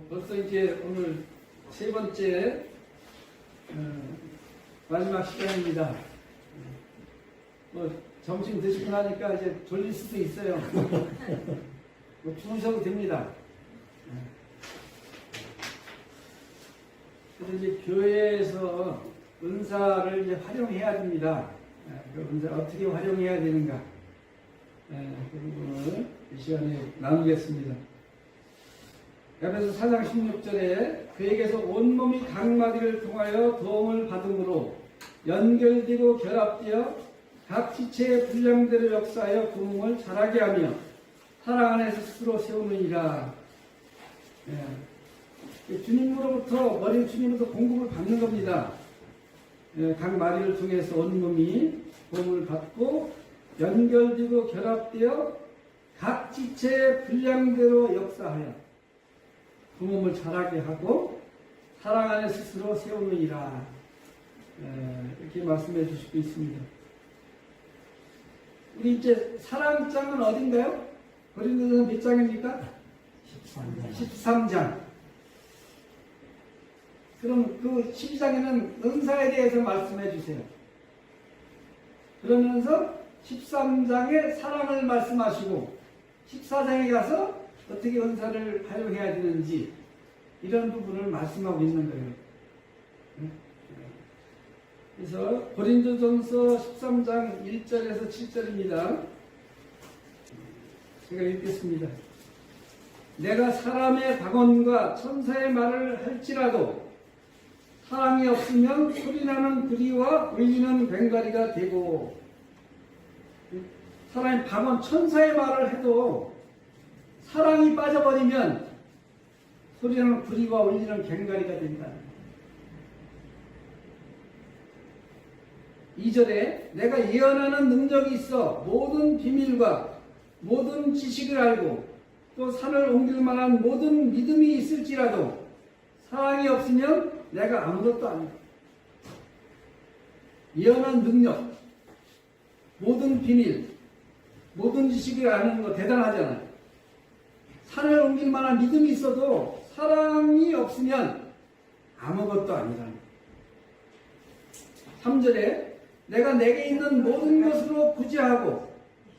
벌써 이제 오늘 세 번째 마지막 시간입니다. 점심 드시고 나니까 이제 졸릴 수도 있어요. 주무셔도 됩니다. 그래서 이제 교회에서 은사를 이제 활용해야 됩니다. 그 은사 어떻게 활용해야 되는가? 그 부분을 이 시간에 나누겠습니다. 에베소 4장 16절에 그에게서 온몸이 각마디를 통하여 도움을 받음으로 연결되고 결합되어 각 지체의 분량대로 역사하여 그 몸을 자라게 하며 사랑 안에서 스스로 세우느니라. 주님으로부터 머리 주님으로부터 공급을 받는 겁니다. 각 마디를 통해서 온몸이 도움을 받고 연결되고 결합되어 각 지체의 분량대로 역사하여 그 몸을 자라게 하고 사랑 안에 스스로 세우느니라. 이렇게 말씀해 주시고 있습니다. 우리 이제 사랑장은 어딘가요? 고린도서 몇 장입니까? 13장. 그럼 그 12장에는 은사에 대해서 말씀해 주세요. 그러면서 13장에 사랑을 말씀하시고 14장에 가서 어떻게 은사를 활용해야 되는지 이런 부분을 말씀하고 있는 거예요. 그래서 고린도전서 13장 1절에서 7절입니다. 제가 읽겠습니다. 내가 사람의 박언과 천사의 말을 할지라도 사랑이 없으면 소리나는 부리와 울리는 괭가리가 되고, 사람의 박언, 천사의 말을 해도 사랑이 빠져버리면 소리나는 부리와 울리는 괭가리가 된다. 2절에 내가 예언하는 능력이 있어 모든 비밀과 모든 지식을 알고 또 산을 옮길 만한 모든 믿음이 있을지라도 사랑이 없으면 내가 아무것도 아니다. 예언한 능력, 모든 비밀, 모든 지식을 아는 거 대단하잖아요. 산을 옮길 만한 믿음이 있어도 사랑이 없으면 아무것도 아니라. 3절에 내가 내게 있는 모든 것으로 구제하고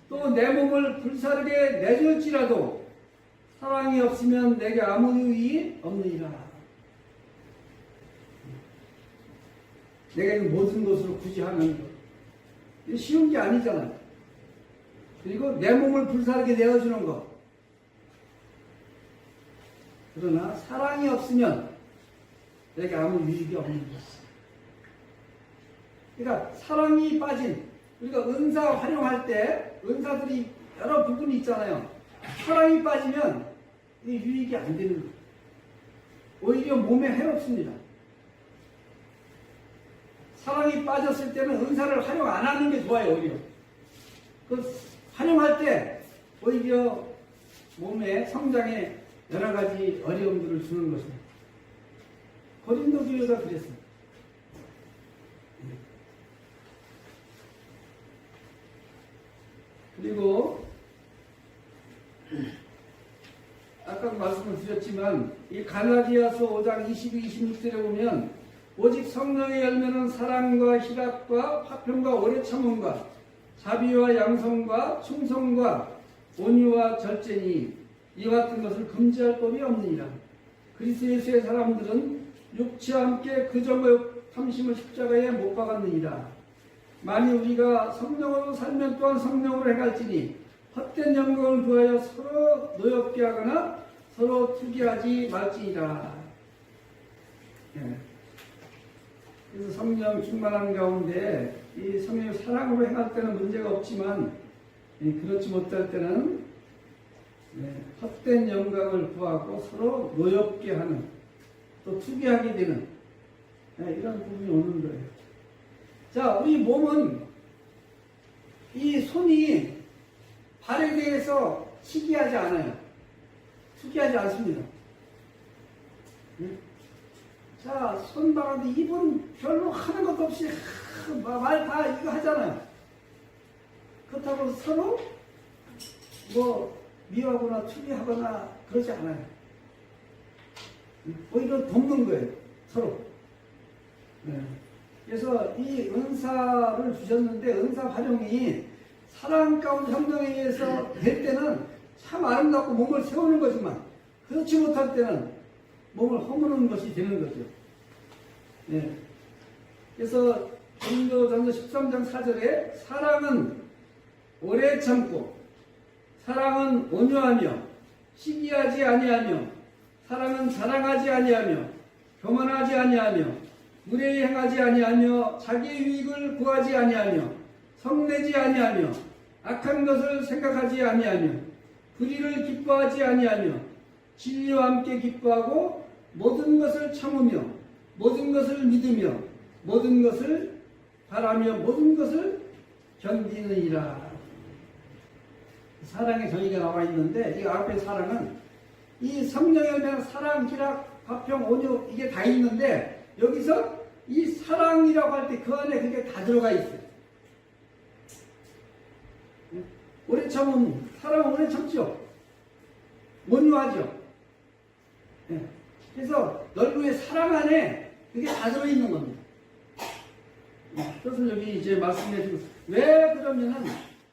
또 내 몸을 불사르게 내줄지라도 사랑이 없으면 내게 아무 유익이 없느니라. 내가 있는 모든 것으로 구제하는 것. 이게 쉬운 게 아니잖아요. 그리고 내 몸을 불사르게 내어주는 것. 그러나 사랑이 없으면 내게 아무 유익이 없는 것이다. 그러니까 사랑이 빠진, 우리가 은사 활용할 때 은사들이 여러 부분이 있잖아요. 사랑이 빠지면 이 유익이 안 되는 거예요. 오히려 몸에 해롭습니다. 사랑이 빠졌을 때는 은사를 활용 안 하는 게 좋아요. 오히려 그 활용할 때 오히려 몸에 성장에 여러 가지 어려움들을 주는 것입니다. 고린도 교회가 그랬어요. 그리고 아까 말씀을 드렸지만 이 갈라디아서 5장 22, 26절에 보면 오직 성령의 열매는 사랑과 희락과 화평과 오래 참음과 자비와 양성과 충성과 온유와 절제니 이와 같은 것을 금지할 법이 없느니라. 그리스도 예수의 사람들은 육체와 함께 그 정의 탐심을 십자가에 못 박았느니라. 만일 우리가 성령으로 살면 또한 성령으로 행할지니 헛된 영광을 구하여 서로 노엽게 하거나 서로 투기하지 말지니라. 그래서 성령 충만한 가운데 이 성령을 사랑으로 행할 때는 문제가 없지만 그렇지 못할 때는 헛된 영광을 구하고 서로 노엽게 하는, 또 투기하게 되는 이런 부분이 오는 거예요. 자, 우리 몸은 이 손이 발에 대해서 시기하지 않아요. 투기하지 않습니다. 자, 손발한테 입은 별로 하는 것도 없이 말 다 이거 하잖아요. 그렇다고 서로 뭐 미워하거나 투기하거나 그러지 않아요. 오히려 돕는 거예요. 서로. 네. 그래서 이 은사를 주셨는데 은사 활용이 사랑 가운데 성령에 의해서 될 때는 참 아름답고 몸을 세우는 거지만 그렇지 못할 때는 몸을 허무는 것이 되는 거죠. 네. 그래서 고린도전서 13장 4절에 사랑은 오래 참고 사랑은 온유하며 시기하지 아니하며 사랑은 자랑하지 아니하며 교만하지 아니하며 무례히 행하지 아니하며 자기 유익을 구하지 아니하며 성내지 아니하며 악한 것을 생각하지 아니하며 불의를 기뻐하지 아니하며 진리와 함께 기뻐하고 모든 것을 참으며 모든 것을 믿으며 모든 것을 바라며 모든 것을 견디느니라. 사랑의 정의가 나와 있는데 이 앞에 사랑은 이 성령에 의한 사랑, 희락, 화평, 온유 이게 다 있는데 여기서 이 사랑이라고 할 때 그 안에 그게 다 들어가 있어요. 오래 참으면 사랑은 오래 참죠. 온유하죠. 그래서 넓은 사랑 안에 그게 다 들어있는 겁니다. 그것을 여기 이제 말씀해 주고 왜 그러면은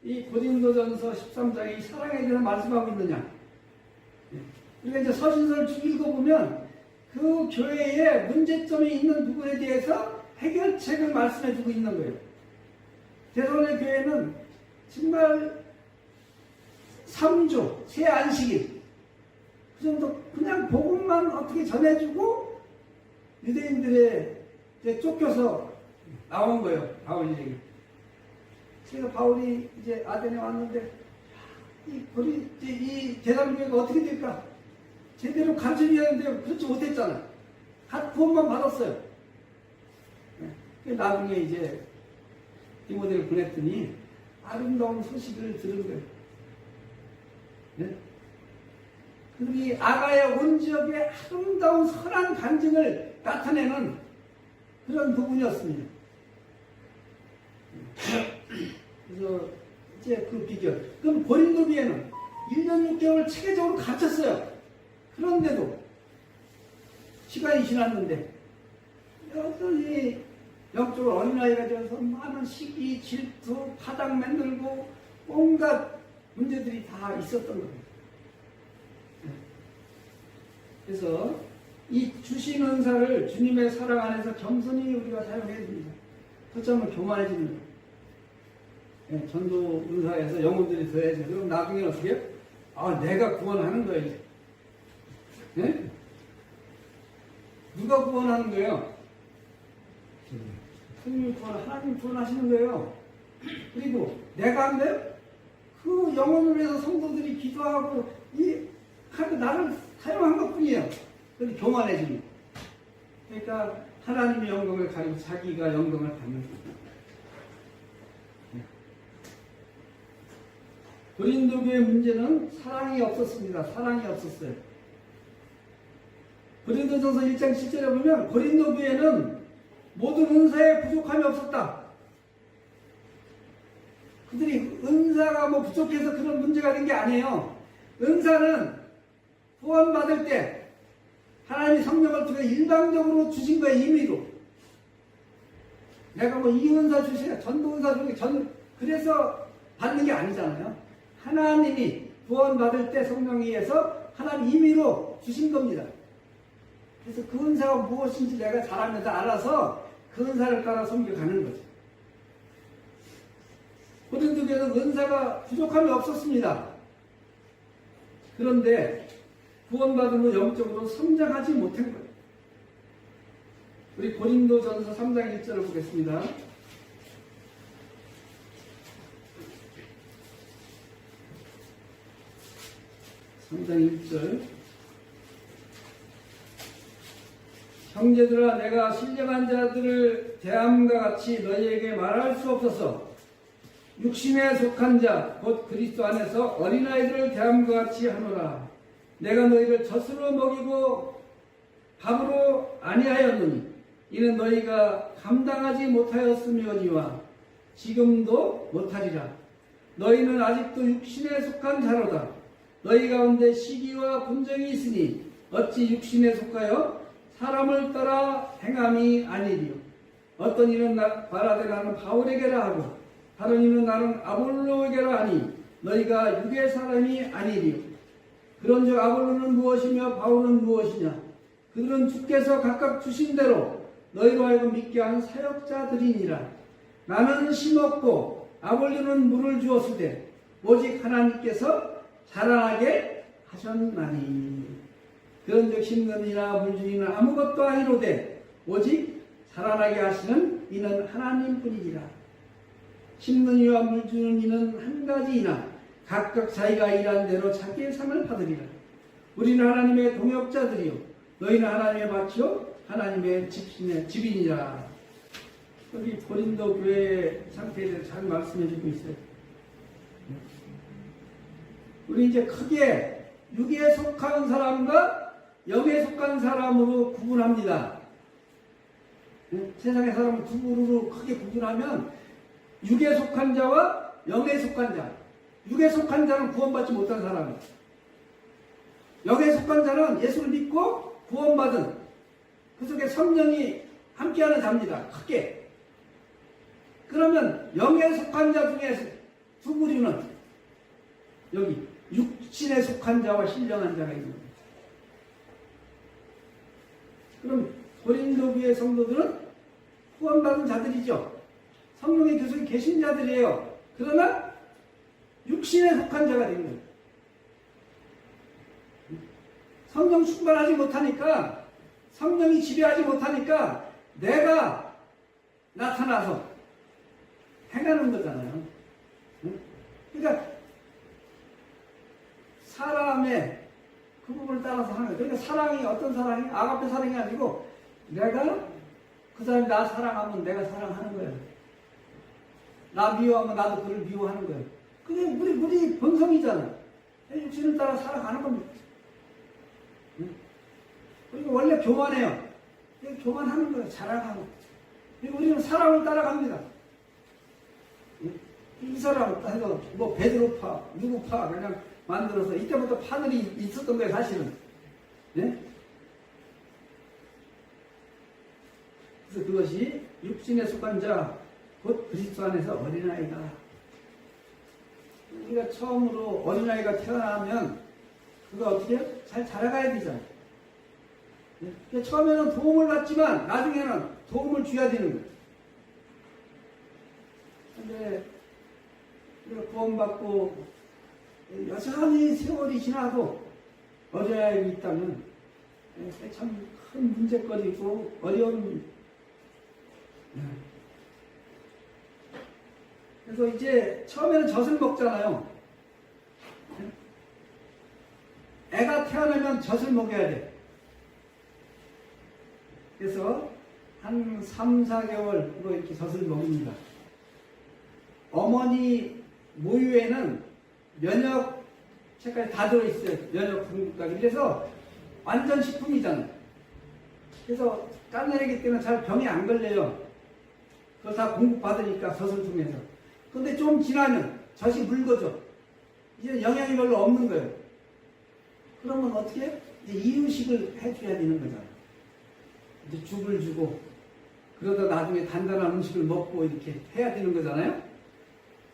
이 고린도전서 13장에 이 사랑에 대해서 말씀하고 있느냐. 우리가 이제 서신서를 쭉 읽어보면 그 교회에 문제점이 있는 부분에 대해서 해결책을 말씀해 주고 있는 거예요. 데살로니가 교회는 정말 3주, 새 안식일 그 정도 그냥 복음만 어떻게 전해주고 유대인들의 쫓겨서 나온 거예요. 바울이. 그래서 바울이 이제 아덴에 왔는데 이 데살로니가가 어떻게 될까? 제대로 가르쳐줘야 하는데 그렇지 못했잖아. 구원만 받았어요. 나중에 이제 디모데를 보냈더니 아름다운 소식을 들은 거예요. 네? 이 아가야 온 지역의 아름다운 선한 간증을 나타내는 그런 부분이었습니다. 그래서 이제 그 비결. 그럼 고린도 교회는 1년 6개월 체계적으로 갇혔어요. 그런데도 시간이 지났는데 여전히 영적으로 어린아이가 되어서 많은 시기, 질투, 바닥 만들고 온갖 문제들이 다 있었던 겁니다. 그래서 이 주신 은사를 주님의 사랑 안에서 겸손히 우리가 사용해야 됩니다. 그렇다면 교만해지는 거예요. 네, 전도 은사에서 영혼들이 더해져. 그럼 나중에 어떻게 해요? 내가 구원하는 거예요. 이제. 네? 누가 구원하는 거예요? 하나님 구원하시는 거예요. 그리고 내가 한 거예요? 그 영혼을 위해서 성도들이 기도하고 나를 사용한 것 뿐이에요. 그런데 교만해지는. 그러니까 하나님의 영광을 가리고 자기가 영광을 받는 거예요. 고린도 교회 문제는 사랑이 없었습니다. 사랑이 없었어요. 고린도전서 1장 7절에 보면 고린도 교회는 모든 은사에 부족함이 없었다. 그들이 은사가 부족해서 그런 문제가 된 게 아니에요. 은사는 구원받을 때 하나님이 성령을 통해 일방적으로 주신 거예요. 임의로. 내가 이 은사 주세요. 전도 은사 중에 그래서 받는 게 아니잖아요. 하나님이 구원받을 때 성령에 의해서 하나님 임의로 주신 겁니다. 그래서 그 은사가 무엇인지 내가 잘하면서 알아서 그 은사를 따라 섬겨가는 거죠. 고린도 교회는 은사가 부족함이 없었습니다. 그런데 구원받은 후 영적으로 성장하지 못한 거예요. 우리 고린도전서 3장 1절을 보겠습니다. 3장 1절. 형제들아, 내가 신령한 자들을 대함과 같이 너희에게 말할 수 없어서 육신에 속한 자, 곧 그리스도 안에서 어린아이들을 대함과 같이 하노라. 내가 너희를 젖으로 먹이고 밥으로 아니하였느니 이는 너희가 감당하지 못하였음이오니와 지금도 못하리라. 너희는 아직도 육신에 속한 자로다. 너희 가운데 시기와 분쟁이 있으니 어찌 육신에 속하여 사람을 따라 행함이 아니리요. 어떤 이는 말하되 나는 바울에게라 하고 다른 이는 나는 아볼로에게라 하니 너희가 육의 사람이 아니리요. 그런즉 아볼로는 무엇이며 바울은 무엇이냐? 그들은 주께서 각각 주신 대로 너희로 하여금 믿게 한 사역자들이니라. 나는 심었고 아볼로는 물을 주었으되 오직 하나님께서 자라나게 하셨나니. 그런즉 심는 이나 물주니는 아무것도 아니로되 오직 자라나게 하시는 이는 하나님뿐이니라. 심는 이와 물주는 이는 한 가지이나 각각 자기가 일한 대로 자기의 상을 받으리라. 우리는 하나님의 동역자들이요 너희는 하나님의 밭이요 하나님의 집이니라. 여기 고린도 교회 상태에 대해서 잘 말씀해 주고 있어요. 우리 이제 크게 육에 속한 사람과 영에 속한 사람으로 구분합니다. 세상의 사람을 두 그룹으로 크게 구분하면 육에 속한 자와 영에 속한 자. 육에 속한 자는 구원받지 못한 사람이에요. 영에 속한 자는 예수를 믿고 구원받은 그 속에 성령이 함께하는 자입니다. 크게. 그러면 영에 속한 자 중에 두 부류는 여기 육신에 속한 자와 신령한 자가 있는 거예요. 그럼 고린도교의 성도들은 구원받은 자들이죠. 성령의 교속에 계신 자들이에요. 그러나 육신에 속한 자가 된 거예요. 성령 충만하지 못하니까, 성령이 지배하지 못하니까 내가 나타나서 행하는 거잖아요. 그러니까 사람의 그 부분을 따라서 하는 거예요. 그러니까 사랑이 어떤 사랑이 아가페 사랑이 아니고 내가 그 사람이 나 사랑하면 내가 사랑하는 거예요. 나 미워하면 나도 그를 미워하는 거예요. 그게 우리 본성이잖아요. 육신을 따라 살아가는 겁니다. 그리고 원래 교만해요. 교만하는 거예요. 자라가고. 그리고 우리는 사람을 따라갑니다. 이 사람 해서 뭐 베드로파, 누구파 그냥 만들어서 이때부터 파들이 있었던 거예요. 사실은. 네? 그래서 그것이 육신에 속한 자, 곧 그리스도 안에서 어린아이가. 우리가 처음으로 어린아이가 태어나면 그거 어떻게 해요? 잘 자라가야 되잖아요. 네? 처음에는 도움을 받지만 나중에는 도움을 줘야 되는 거예요. 근데 우리가 구원받고 여전히 세월이 지나도 어린아이가 있다면 참 큰 문제거리고 어려운. 그래서 이제 처음에는 젖을 먹잖아요. 애가 태어나면 젖을 먹여야 돼. 그래서 한 3, 4개월로 이렇게 젖을 먹입니다. 어머니 모유에는 면역체까지 다 들어있어요. 면역 공급까지. 그래서 완전 식품이잖아요. 그래서 깐난애기 때는 잘 병이 안 걸려요. 그걸 다 공급받으니까 젖을 통해서. 근데 좀 지나면 젖이 묽어져. 이제 영양이 별로 없는 거예요. 그러면 어떻게 해요? 이제 이유식을 해줘야 되는 거잖아요. 이제 죽을 주고 그러다 나중에 단단한 음식을 먹고 이렇게 해야 되는 거잖아요.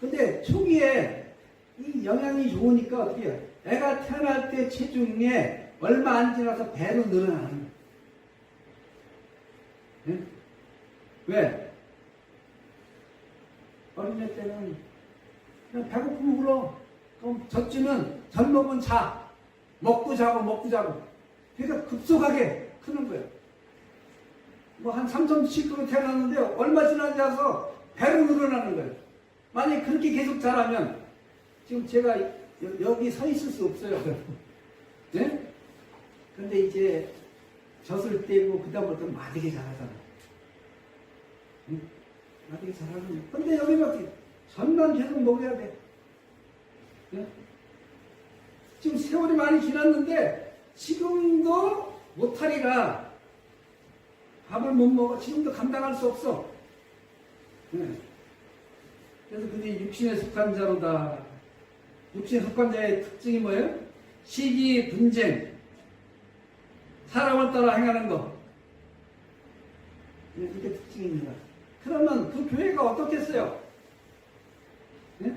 근데 초기에 이 영양이 좋으니까 어떻게 해요? 애가 태어날 때 체중에 얼마 안 지나서 배로 늘어나는 거예요. 네? 왜? 어린애 때는 그냥 배고프면 울어. 그럼 젖주면 젖 먹으면 자. 먹고 자고 먹고 자고. 그러니까 급속하게 크는 거예요. 뭐 한 3.7kg 태어났는데 얼마 지나지 않아서 배로 늘어나는 거예요. 만약에 그렇게 계속 자라면 지금 제가 여기 서 있을 수 없어요. 네? 근데 이제 젖을 떼고 그다음부터 마디게 자라잖아요. 응? 마디게 자라면. 근데 여기는 어떻게? 젖만 계속 먹어야 돼. 네? 지금 세월이 많이 지났는데 지금도 못하리라. 밥을 못 먹어. 지금도 감당할 수 없어. 네. 그래서 그게 육신에 속한 자로다. 육신에 속한 자의 특징이 뭐예요? 시기, 분쟁. 사람을 따라 행하는 것. 이게 특징입니다. 그러면 그 교회가 어떻겠어요? 네?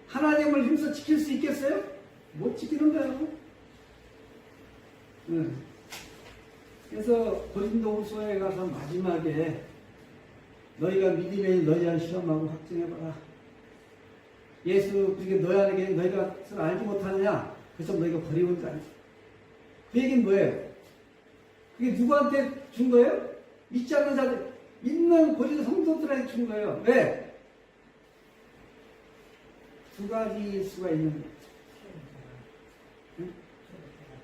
하나님을 힘써 지킬 수 있겠어요? 못 지키는 거예요. 네. 그래서 고린도후서에 가서 마지막에 너희가 믿음에 너희를 시험하고 확증해봐라. 예수 그게 너희 안에 너희가 알지 못하느냐? 그래서 너희가 버리는 자니. 그 얘기는 뭐예요? 그게 누구한테 준 거예요? 믿지 않는 자들, 믿는 고린 성도들한테 준 거예요. 왜? 두 가지 수가 있는 거예요.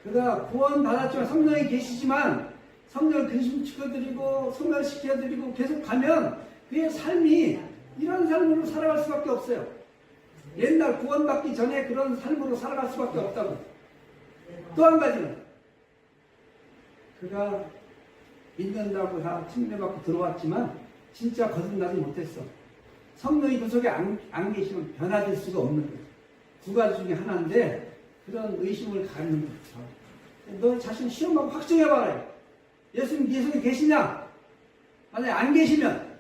그가 구원 받았지만 성령이 계시지만 성령을 근심시켜드리고 소멸시켜드리고 계속 가면 그의 삶이 이런 삶으로 살아갈 수밖에 없어요. 옛날 구원받기 전에 그런 삶으로 살아갈 수밖에 없다고. 또 한 가지는 그가 믿는다고 다 칭찬받고 들어왔지만 진짜 거듭나지 못했어. 성령이 그 속에 안 계시면 변화될 수가 없는 거예요. 두 가지 중에 하나인데 그런 의심을 갖는 거죠. 너 자신 시험하고 확증해봐라. 예수님 네 속에 계시냐? 만약에 안 계시면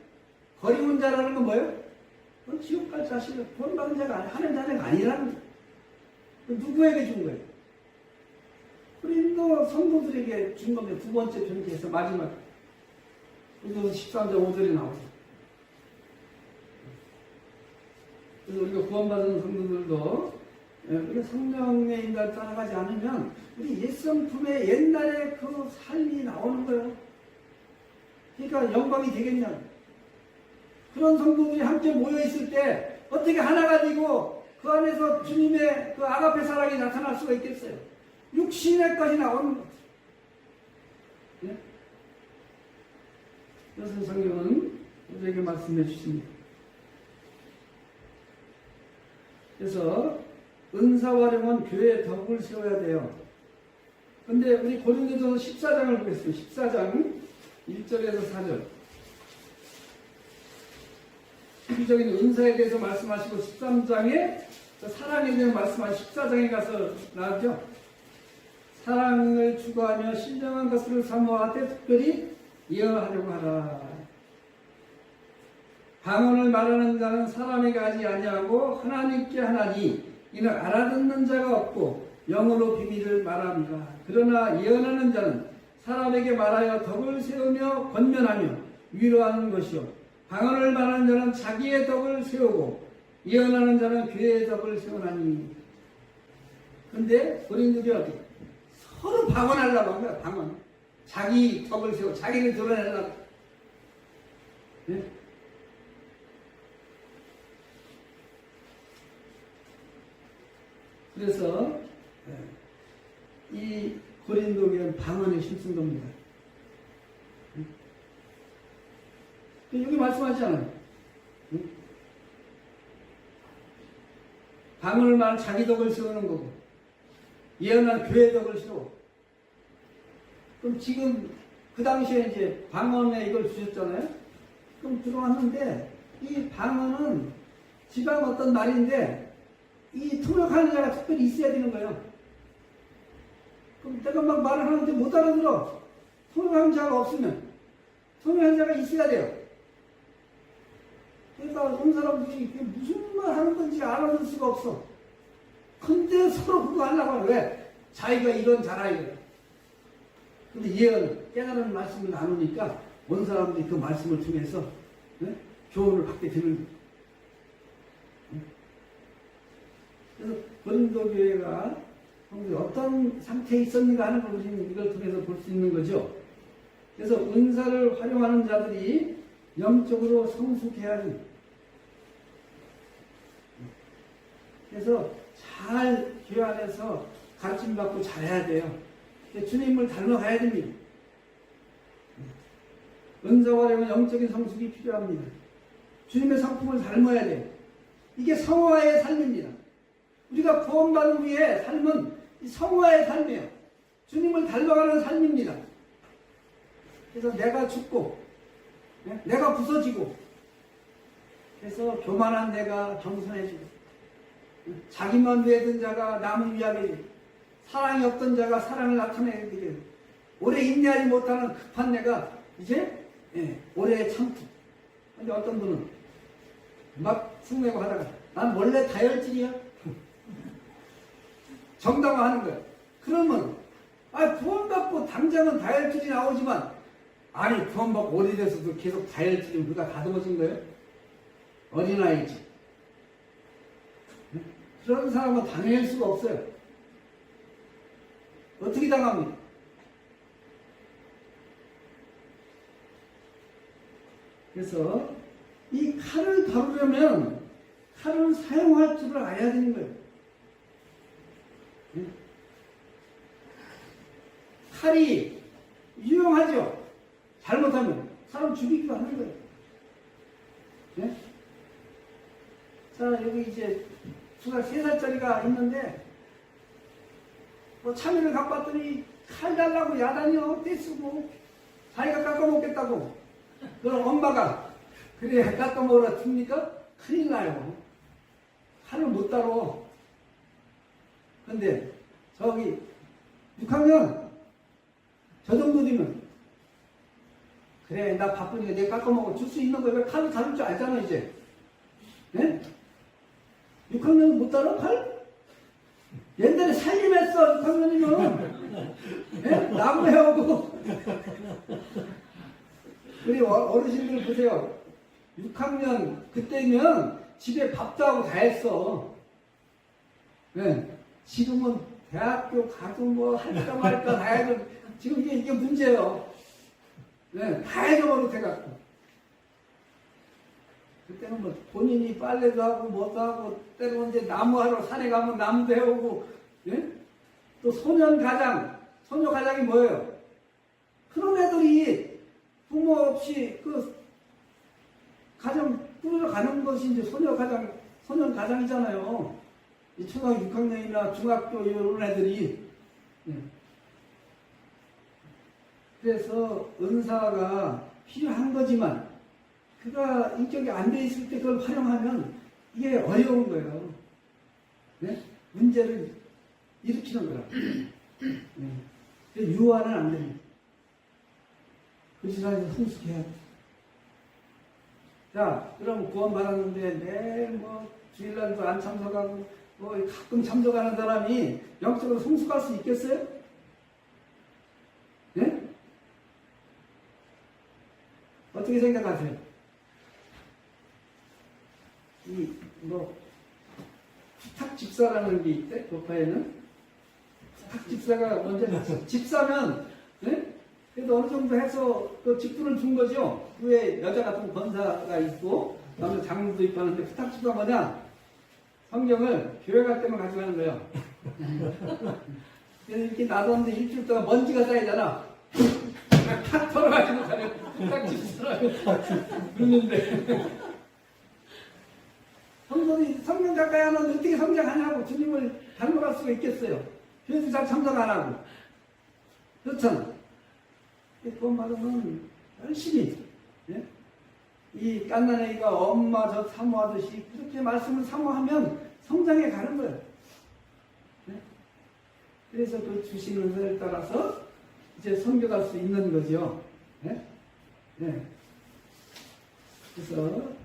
거리는 자라는 건 뭐예요? 그건 지옥 갈 자식을 구원받은 자가 하는 자가 아니라는 거예요. 누구에게 준 거예요? 고린도 성도들에게 준 겁니다. 두 번째 편지에서 마지막 고린도서 13장 5절에 나오죠. 그래서 우리가 구원받은 성도들도 우리 성령의 인도를 따라가지 않으면 우리 옛성품의 옛날의 그 삶이 나오는 거예요. 그러니까 영광이 되겠냐. 그런 성도들이 함께 모여있을 때 어떻게 하나가 되고 그 안에서 주님의 그 아가페 사랑이 나타날 수가 있겠어요. 육신에까지 나오는 거죠. 예? 그래서 성경은 우리에게 말씀해 주십니다. 그래서 은사활용은 교회의 덕을 세워야 돼요. 근데 우리 고린도전서 14장을 보겠습니다. 14장 1절에서 4절. 기본적인 은사에 대해서 말씀하시고 13장에 사랑에 대해 말씀하시고 14장에 가서 나왔죠. 사랑을 추구하며 신령한 것을 사모하되 특별히 이어하려고 하라. 방언을 말하는 자는 사람에게 하지 아니하고 하나님께 하나니 이는 알아듣는 자가 없고 영으로 비밀을 말합니다. 그러나 예언하는 자는 사람에게 말하여 덕을 세우며 권면하며 위로하는 것이요 방언을 말하는 자는 자기의 덕을 세우고 예언하는 자는 교회의 덕을 세우나니. 근데 고린도들이 어떻게 서로 방언하려고 한 거야. 방언. 자기 덕을 세우고 자기를 드러내려고. 네? 그래서 이 고린도 교회는 방언에 힘쓴 겁니다. 여기 말씀하지 않아요. 방언을 말하는 자기 덕을 세우는 거고 예언한 교회 덕을 세우고. 그럼 지금 그 당시에 이제 방언에 이걸 주셨잖아요. 그럼 들어왔는데 이 방언은 지방 어떤 말인데 이 통역하는 자가 특별히 있어야 되는 거예요. 그럼 내가 막 말을 하는데 못 알아들어. 통역하는 자가 없으면 통역하는 자가 있어야 돼요. 그러니까 온 사람들이 무슨 말 하는 건지 알아들 수가 없어. 근데 서로 그거 하려고 하는 거야. 왜? 자기가 이런 자라 이거야. 근데 예언, 깨달은 말씀을 나누니까 온 사람들이 그 말씀을 통해서 네? 교훈을 받게 되는 거야. 그래서 고린도 교회가 어떤 상태에 있었는가 하는 걸 우리는 이걸 통해서 볼 수 있는 거죠. 그래서 은사를 활용하는 자들이 영적으로 성숙해야 합니다. 그래서 잘 교회 안에서 가르침받고 잘해야 돼요. 주님을 닮아가야 됩니다. 은사 활용은 영적인 성숙이 필요합니다. 주님의 성품을 닮아야 돼요. 이게 성화의 삶입니다. 우리가 구원받은 후에 삶은 이 성화의 삶이에요. 주님을 닮아가는 삶입니다. 그래서 내가 죽고 내가 부서지고 그래서 교만한 내가 겸손해지고 자기만 위해든 자가 남을 위하게 사랑이 없던 자가 사랑을 나타내게 되게 오래 인내하지 못하는 급한 내가 이제 오래 참고. 근데 어떤 분은 막 승내고 하다가 난 원래 다혈질이야. 정당화하는 거야. 그러면 구원받고 당장은 다혈질이 나오지만 아니 구원받고 오래돼서도 계속 다혈질이 우리가 다듬어진 거예요? 어린아이지. 그런 사람은 당해낼 수가 없어요. 어떻게 당합니까? 그래서 이 칼을 다루려면 칼을 사용할 줄을 알아야 되는 거예요. 칼이 유용하죠. 잘못하면 사람 죽이기도 하는 거예요. 네? 자, 여기 이제 수가 3살짜리가 있는데 참외를 갖고 왔더니 칼 달라고 야단이요. 떼쓰고 자기가 깎아먹겠다고. 그럼 엄마가 그래 깎아먹으라 틉니까? 큰일 나요. 칼을 못 다뤄. 근데 저기 6학년 저 정도 되면 그래 나 바쁘니까 내가 깎아먹어 줄 수 있는 거야. 왜 칼을 다룰 줄 알잖아 이제. 네? 6학년은 못 다뤄 칼? 옛날에 살림했어 6학년이면. 네? 나무 해오고. 우리 어르신들 보세요. 6학년 그때면 집에 밥도 하고 다 했어. 네. 지금은 대학교 가도 뭐 할까 말까 다 해도 지금 이게 문제예요. 네. 다 해줘버릇 해갖고. 그때는 뭐 본인이 빨래도 하고 뭐도 하고 때로는 이제 나무하러 산에 가면 나무도 해오고. 네? 또 소년가장. 소녀가장이 뭐예요? 그런 애들이 부모 없이 그 가정 꾸려 가는 것이 이제 소년가장이잖아요. 이 초등학교 6학년이나 중학교 이런 애들이. 그래서 은사가 필요한 거지만 그가 인격이 안 돼 있을 때 그걸 활용하면 이게 어려운 거예요. 네? 문제를 일으키는 거라. 네. 유아는 안 됩니다. 그 시간에서 성숙해야 돼. 자, 그럼 구원받았는데 매일 뭐 주일날도 안 참석하고 뭐 가끔 참석하는 사람이 영적으로 성숙할 수 있겠어요? 네? 어떻게 생각하세요? 이 뭐 부탁 집사라는 게 있대 교파에는. 부탁 집사가 먼저 집사면 네? 그래도 어느 정도 해서 그 직분을 준 거죠. 후에 여자 같은 권사가 있고 남자 장로도 있고 하는데 부탁 집사가 뭐냐? 성경을 교회 갈 때만 가져가는 거예요. 그래서 이렇게 놔뒀는데 일주일 동안 먼지가 쌓이잖아. 탁 털어가지고 가요. 부탁 집사라고 그러는데 성도들이 성경 가까이 하는데 어떻게 성장하냐고 주님을 닮아갈 수가 있겠어요. 교회도 잘 참석 안 하고. 그렇잖아. 그건 말하면 열심히 예? 이 깐난애기가 엄마 저 사모하듯이 그렇게 말씀을 사모하면 성장해 가는 거예요. 예? 그래서 그 주신 은사를 따라서 이제 섬겨갈 수 있는 거죠. 예? 예. 그래서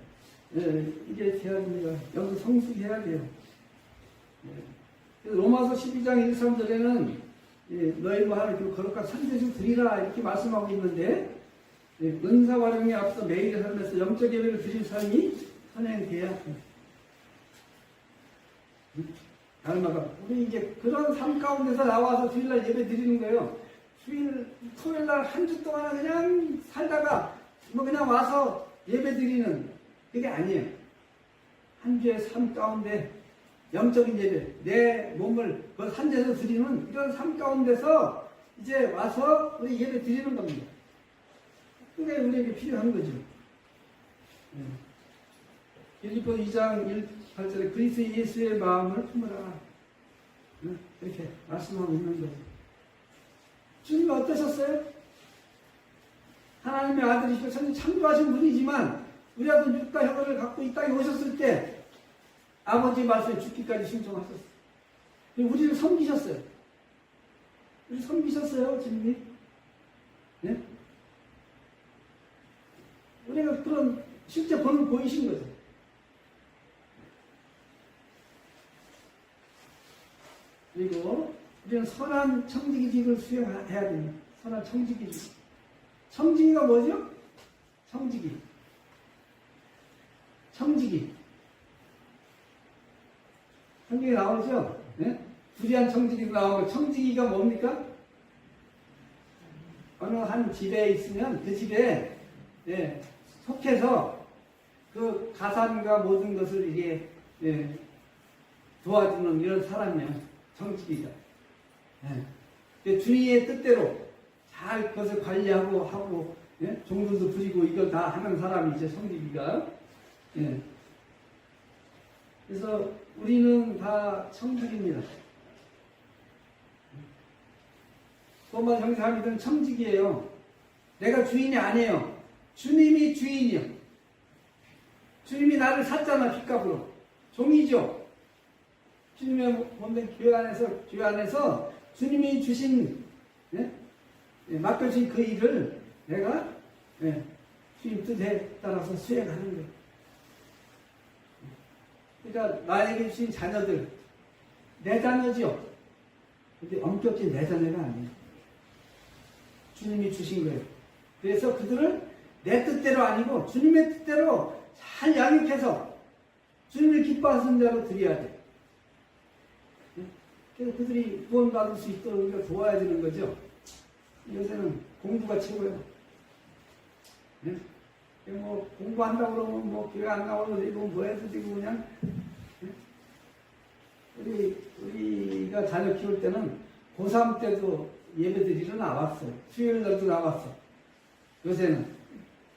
예, 이게 제약입니다. 여기서 성숙해야 돼요. 예. 로마서 12장 1, 3절에는 너희와 하나님 거룩한 선제를 드리라 이렇게 말씀하고 있는데 은사 활용에 앞서 매일의 삶에서 영적 예배를 드릴 삶이 선행돼야 합니다. 닮아가 우리 이제 그런 삶 가운데서 나와서 주일날 예배 드리는 거예요. 토요일날 한 주 동안 그냥 살다가 뭐 그냥 와서 예배 드리는 그게 아니에요. 한 주의 삶 가운데 영적인 예배, 내 몸을 그 산재에서 드리는 이런 삶 가운데서 이제 와서 우리 예배 드리는 겁니다. 그게 우리에게 필요한 거죠. 빌립보 2장 1, 8절에 그리스도 예수의 마음을 품으라. 이렇게 말씀하고 있는 거죠. 주님이 어떠셨어요? 하나님의 아들이시고 천지 창조하신 분이지만 우리 아들 육과 혈관을 갖고 이 땅에 오셨을 때 아버지 말씀에 죽기까지 순종하셨어요. 우리를 섬기셨어요. 우리 섬기셨어요, 주님이. 네? 우리가 그런 실제 본을 보이신 거죠. 그리고 우리는 선한 청지기직을 수행해야 됩니다. 선한 청지기직. 청지기가 뭐죠? 청지기. 청지기. 청지기 나오죠? 네? 불의한 청지기도 나오고, 청지기가 뭡니까? 어느 한 집에 있으면 그 집에 예, 속해서 그 가산과 모든 것을 이게 예, 도와주는 이런 사람이에요. 청지기가. 예. 주님의 뜻대로 잘 그것을 관리하고 하고 예? 종들도 부리고 이걸 다 하는 사람이 이제 청지기가. 예. 그래서 우리는 다 청지기입니다. 로마 형사님들은 청지기예요. 내가 주인이 아니에요. 주님이 주인이요. 주님이 나를 샀잖아, 핏값으로. 종이죠. 주님의 몸된 교회 안에서 주님이 주신, 예? 예, 맡겨진 그 일을 내가 예, 주님 뜻에 따라서 수행하는 거예요. 그러니까 나에게 주신 자녀들, 내 자녀죠. 근데 엄격히 내 자녀가 아니에요. 주님이 주신 거예요. 그래서 그들을 내 뜻대로 아니고 주님의 뜻대로 잘 양육해서 주님을 기뻐하시는 자로 드려야 돼. 그래서 그들이 구원받을 수 있도록 우리가 도와야 되는 거죠. 요새는 공부가 최고예요. 네? 뭐 공부한다고 그러면 뭐 교회 안 나와도 되고 뭐 해도 되고 그냥 네? 우리가 자녀 키울 때는 고3 때도 예배드리러 나왔어요. 수요일 날도 나왔어. 요새는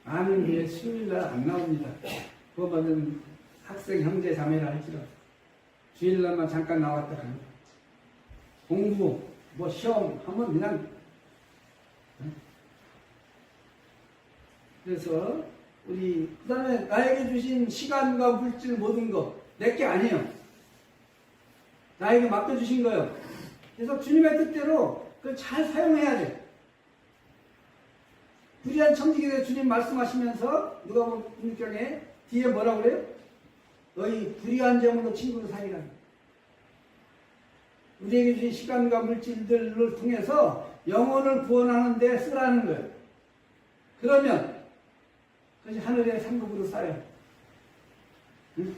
많은 교회 수요일 날 안 나옵니다. 그거보다는 학생 형제 자매라 할지라도 주일 날만 잠깐 나왔다 갑니다. 공부, 뭐 시험 하면 그냥 그래서 우리 그 다음에 나에게 주신 시간과 물질 모든 거 내게 아니에요. 나에게 맡겨주신 거예요. 그래서 주님의 뜻대로 그걸 잘 사용해야 돼. 불의한 청지기에 주님 말씀하시면서 누가복음 6장에 뒤에 뭐라고 그래요? 너희 불의한 점으로 친구로 사귀라. 우리에게 주신 시간과 물질들을 통해서 영혼을 구원하는 데 쓰라는 거예요. 그러면 그것이 하늘의 상급으로 쌓여. 응?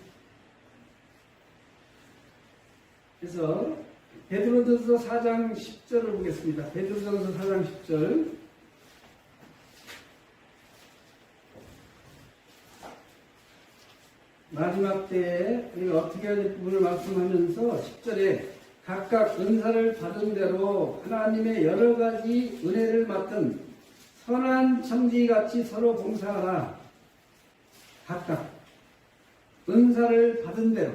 그래서 베드로전서 4장 10절을 보겠습니다. 베드로전서 4장 10절. 마지막 때에 우리가 어떻게 해야 될 부분을 말씀하면서 10절에 각각 은사를 받은 대로 하나님의 여러 가지 은혜를 맡은 선한 청지기같이 서로 봉사하라. 각각 은사를 받은 대로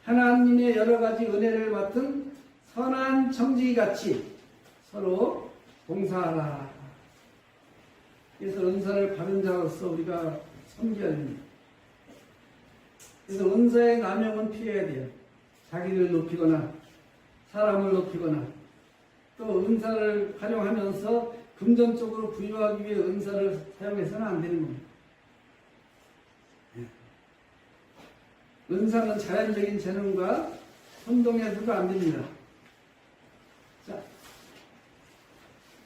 하나님의 여러 가지 은혜를 맡은 선한 청지기같이 서로 봉사하라. 그래서 은사를 받은 자로서 우리가 섬겨야 됩니다. 그래서 은사의 남용은 피해야 돼요. 자기를 높이거나 사람을 높이거나 또 은사를 활용하면서 금전적으로 부유하기 위해 은사를 사용해서는 안 되는 겁니다. 은사는 자연적인 재능과 혼동해서도 안 됩니다. 자,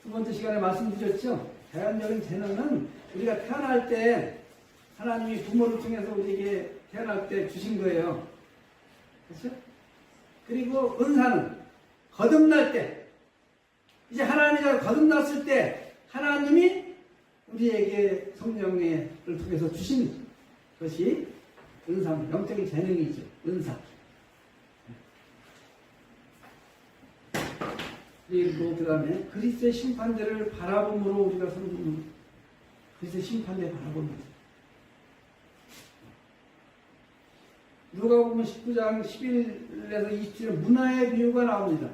두 번째 시간에 말씀드렸죠? 자연적인 재능은 우리가 태어날 때 하나님이 부모를 통해서 우리에게 태어날 때 주신 거예요. 그렇죠? 그리고 은사는 거듭날 때, 이제 하나님이 거듭났을 때 하나님이 우리에게 성령을 통해서 주신 것이 은사입니다. 영적인 재능이죠. 은사. 그리고 그 다음에 그리스도의 심판대를 바라봄으로 우리가 그리스도의 심판대 바라봅니다. 누가복음 19장 11에서 27절 문화의 비유가 나옵니다.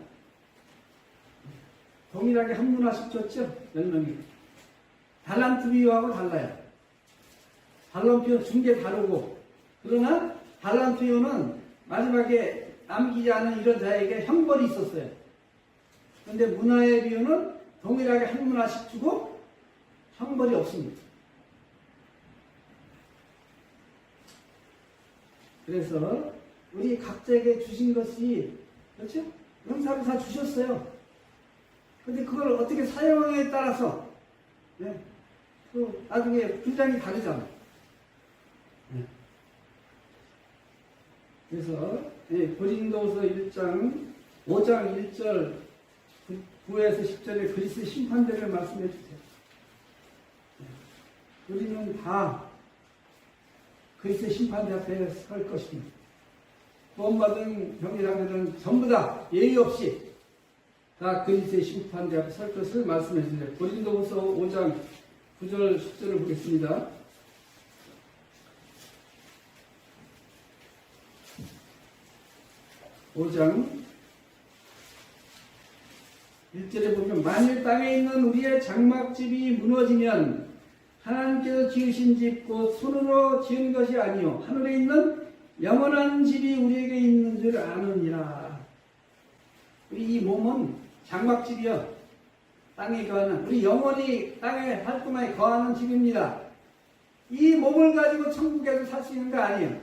동일하게 한 문화씩 줬죠? 10명이. 달란트 비유하고 달라요. 달란트 비유 준 게 다르고, 그러나 달란트 비유는 마지막에 남기지 않은 이런 자에게 형벌이 있었어요. 그런데 문화의 비유는 동일하게 한 문화씩 주고 형벌이 없습니다. 그래서 우리 각자에게 주신 것이 그렇죠? 명사를 다 주셨어요. 근데 그걸 어떻게 사용하느냐에 따라서 네, 그 나중에 분량이 다르잖아. 네. 그래서 네, 고린도서 1장 5장 1절 9에서 10절에 그리스도의 심판대를 말씀해 주세요. 네. 우리는 다 그리스도의 심판대 앞에 설 것입니다. 구원받은 형제자매들은 전부 다 예의 없이 다 그리스도의 심판대 앞에 설 것을 말씀해 주세요. 고린도후서 5장 9절 10절을 보겠습니다. (5장) 1절에 보면 만일 땅에 있는 우리의 장막집이 무너지면 하나님께서 지으신 집 곧 손으로 지은 것이 아니요 하늘에 있는 영원한 집이 우리에게 있는 줄 아느니라. 우리 이 몸은 장막집이요 땅에 거하는 우리 영원히 땅에 활동하에 거하는 집입니다. 이 몸을 가지고 천국에서 살 수 있는 거 아니에요.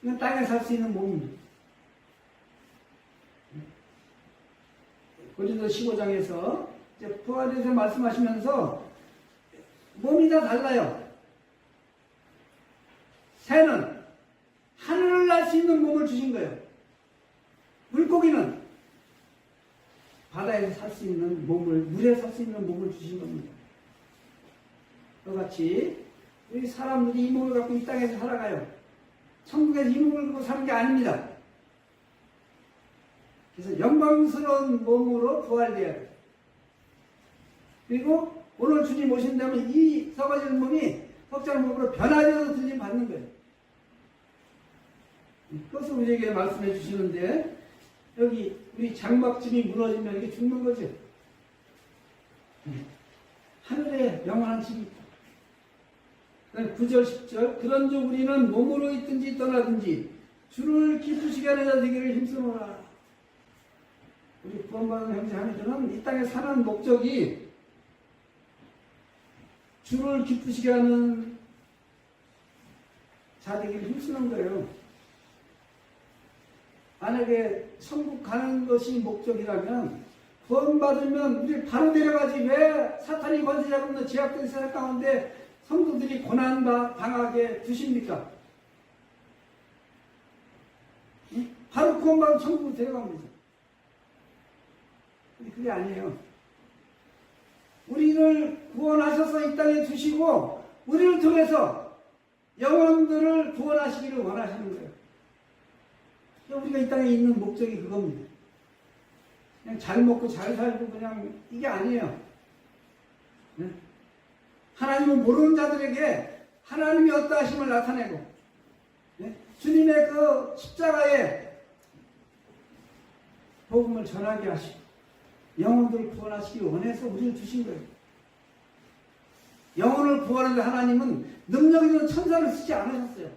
이건 땅에 살 수 있는 몸입니다. 고린도 15장에서 부활에 대해서 말씀하시면서 몸이 다 달라요. 새는 하늘을 날 수 있는 몸을 주신 거예요. 물고기는 바다에서 살 수 있는 몸을, 물에 살 수 있는 몸을 주신 겁니다. 그같이 우리 사람들이 이 몸을 갖고 이 땅에서 살아가요. 천국에서 이 몸을 갖고 사는 게 아닙니다. 그래서 영광스러운 몸으로 부활돼야 돼요. 그리고 오늘 주님 오신다면 이 썩어지는 몸이 썩자는 몸으로 변화되어서 들림 받는 거예요. 그것을 우리에게 말씀해 주시는데 여기 우리 장막집이 무너지면 이게 죽는 거죠. 하늘에 영원한 집이 있다. 9절 10절 그런즉 우리는 몸으로 있든지 떠나든지 주를 기쁘시게 하는 자 되기를 힘쓰노라. 우리 구원받은 형제자매들은 이 땅에 사는 목적이 주를 기쁘시게 하는 자 되기를 힘쓰는 거예요. 만약에 천국 가는 것이 목적이라면 구원받으면 우리 바로 내려가지 왜 사탄이 권세 잡는 제약된 세상 가운데 성도들이 고난당하게 두십니까? 바로 구원받은 천국으로 데려갑니다. 근데 그게 아니에요. 우리를 구원하셔서 이 땅에 두시고 우리를 통해서 영혼들을 구원하시기를 원하시는 거예요. 우리가 이 땅에 있는 목적이 그겁니다. 그냥 잘 먹고 잘 살고 그냥 이게 아니에요. 네? 하나님은 모르는 자들에게 하나님이 어떠하심을 나타내고 네? 주님의 그 십자가에 복음을 전하게 하시고 영혼들을 구원하시기 원해서 우리를 주신 거예요. 영혼을 구원하는데 하나님은 능력 있는 천사를 쓰지 않으셨어요.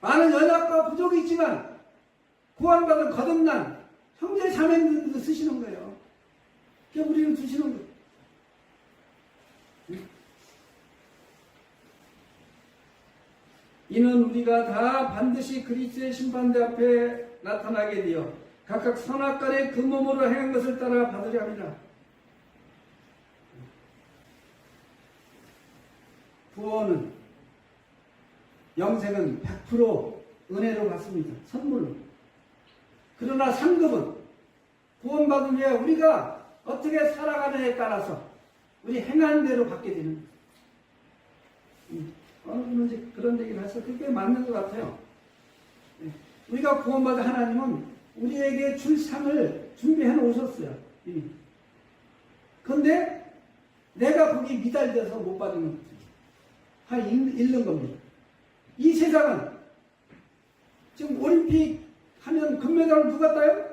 많은 연약과 부족이 있지만 구원받은 거듭난 형제 자매들도 쓰시는 거예요. 그러니까 우리를 주시는 거예요. 이는 우리가 다 반드시 그리스도의 심판대 앞에 나타나게 되어 각각 선악간에 그 몸으로 행한 것을 따라 받으려 합니다. 구원은 영생은 100% 은혜로 받습니다. 선물로. 그러나 상급은 구원받은 후에 우리가 어떻게 살아가느냐에 따라서 우리 행한 대로 받게 되는 거예요. 어느 분은 이제 그런 얘기를 해서 그게 맞는 것 같아요. 우리가 구원받은 하나님은 우리에게 줄 상을 준비해 놓으셨어요. 그런데 내가 거기 미달돼서 못 받은 거예요. 잃는 겁니다. 이 세상은 지금 올림픽 하면 금메달을 누가 따요?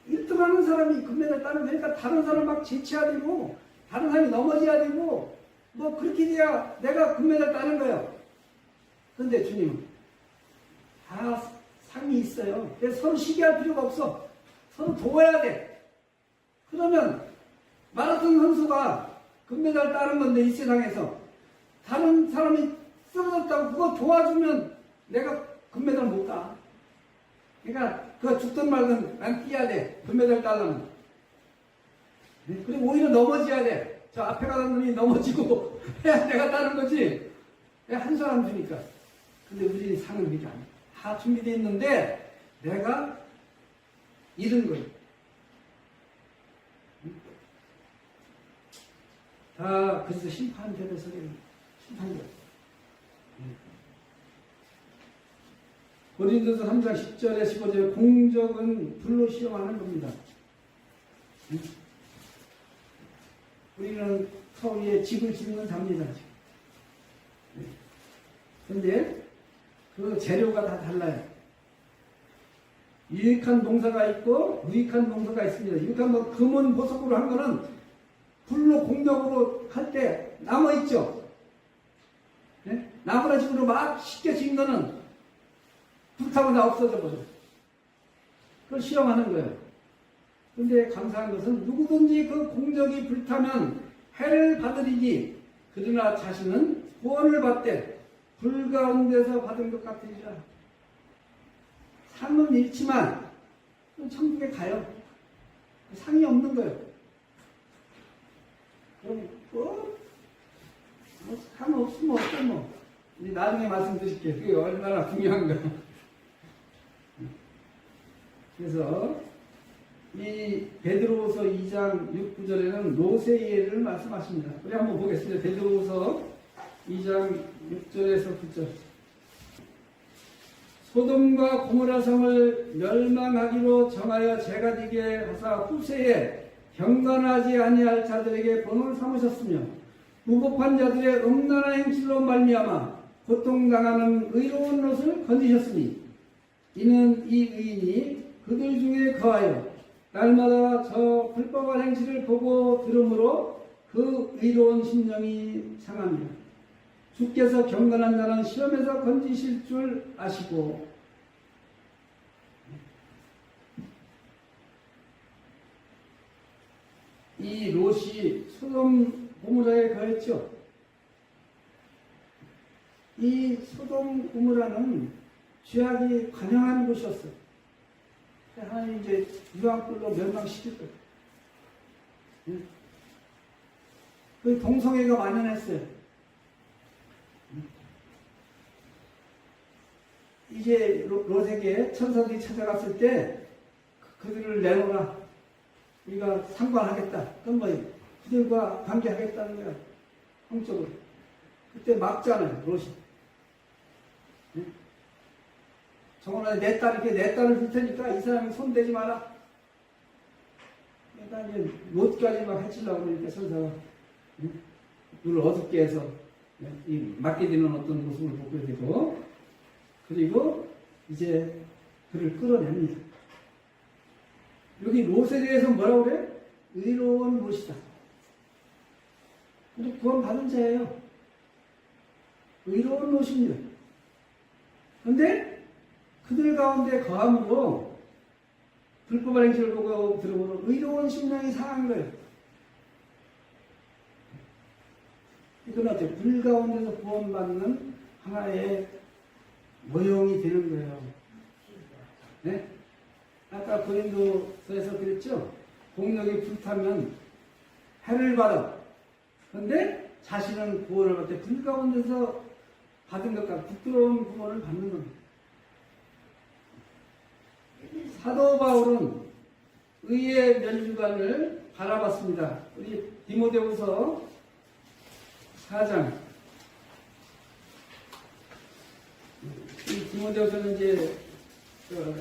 1등 하는 사람이 금메달 따는 거니까 다른 사람 막 제치해야 되고 다른 사람이 넘어져야 되고 뭐 그렇게 돼야 내가 금메달 따는 거예요. 그런데 주님은 다 상이 있어요. 그래서 서로 시기할 필요가 없어. 서로 도와야 돼. 그러면 마라톤 선수가 금메달 따는 건데 이 세상에서 다른 사람이 쓰러졌다고 그거 도와주면 내가 금메달 못 따. 그러니까 그거 죽든 말든 난 뛰어야 돼. 금메달 따려면. 그리고 오히려 넘어져야 돼. 저 앞에 가는 놈이 넘어지고 해야 내가 따는 거지. 한 사람 주니까. 근데 우리는 상을 미리 안 해. 다 준비되어 있는데 내가 잃은 거예요. 다 그래서 심판대로 서리는 심판대. 고린도서 3장 10절에 15절에 공적은 불로 시험하는 겁니다. 우리는 터 위에 집을 짓는 답니다. 그런데 그 재료가 다 달라요. 유익한 농사가 있고 무익한 농사가 있습니다. 유익한 거 금은 보석으로 한 거는 불로 공적으로 할 때 남아있죠. 네? 나무라 집으로 막 쉽게 지은 거는 불타고 다 없어져 버려. 그걸 실험하는 거예요. 그런데 감사한 것은 누구든지 그 공적이 불타면 해를 받으리니 그러나 자신은 구원을 받되 불 가운데서 받은 것 같으리라. 상은 잃지만 천국에 가요. 상이 없는 거예요. 그럼 상 없으면 어때 뭐. 나중에 말씀드릴게요. 그게 얼마나 중요한가. 그래서 이 베드로후서 2장 6, 9절에는 노세의 예를 말씀하십니다. 우리 한번 보겠습니다. 베드로후서 2장 6절에서 9절. 소돔과 고모라 성을 멸망하기로 정하여 죄가 되게 하사 후세에 경건하지 아니할 자들에게 본을 삼으셨으며 무법한 자들의 음란한 행실로 말미암아 고통당하는 의로운 것을 건지셨으니 이는 이 의인이 그들 중에 거하여 날마다 저 불법한 행실을 보고 들으므로 그 의로운 심령이 상합니다. 주께서 경건한 자는 시험에서 건지실 줄 아시고 이 롯이 소돔 고모라에 거했죠. 이 소돔 고모라는 죄악이 관영한 곳이었어요. 하나님 이제 유황불로 멸망시킬 거예요. 그 동성애가 만연했어요. 이제 롯에게 천사들이 찾아갔을 때 그들을 내놓으라. 우리가 상관하겠다. 그건 뭐 그들과 관계하겠다는 거야. 형적으로. 그때 막잖아요. 롯이. 정원아 내 딸을 줄 테니까 이 사람이 손대지 마라. 그러니까 이제 롯까지 막 해치려고 그러니까 천사가 눈을 어둡게 해서 이 맞게 되는 어떤 모습을 보게 되고 그리고 이제 그를 끌어냅니다. 여기 롯에 대해서 뭐라고 그래? 의로운 롯이다. 근데 구원 받은 자예요. 의로운 롯입니다. 그런데 그들 가운데 거함으로 불법한 행실을 보고 들으므로 의로운 심령이 상한 거예요. 이건 어때요? 불 가운데서 구원받는 하나의 모형이 되는 거예요. 네? 아까 고린도서에서 그랬죠? 공력이 불타면 해를 받아. 그런데 자신은 구원을 받되 불 가운데서 받은 것과 부끄러운 구원을 받는 겁니다. 사도 바울은 의의 면류관을 바라봤습니다. 우리 디모데후서 4장. 이 디모데후서는 이제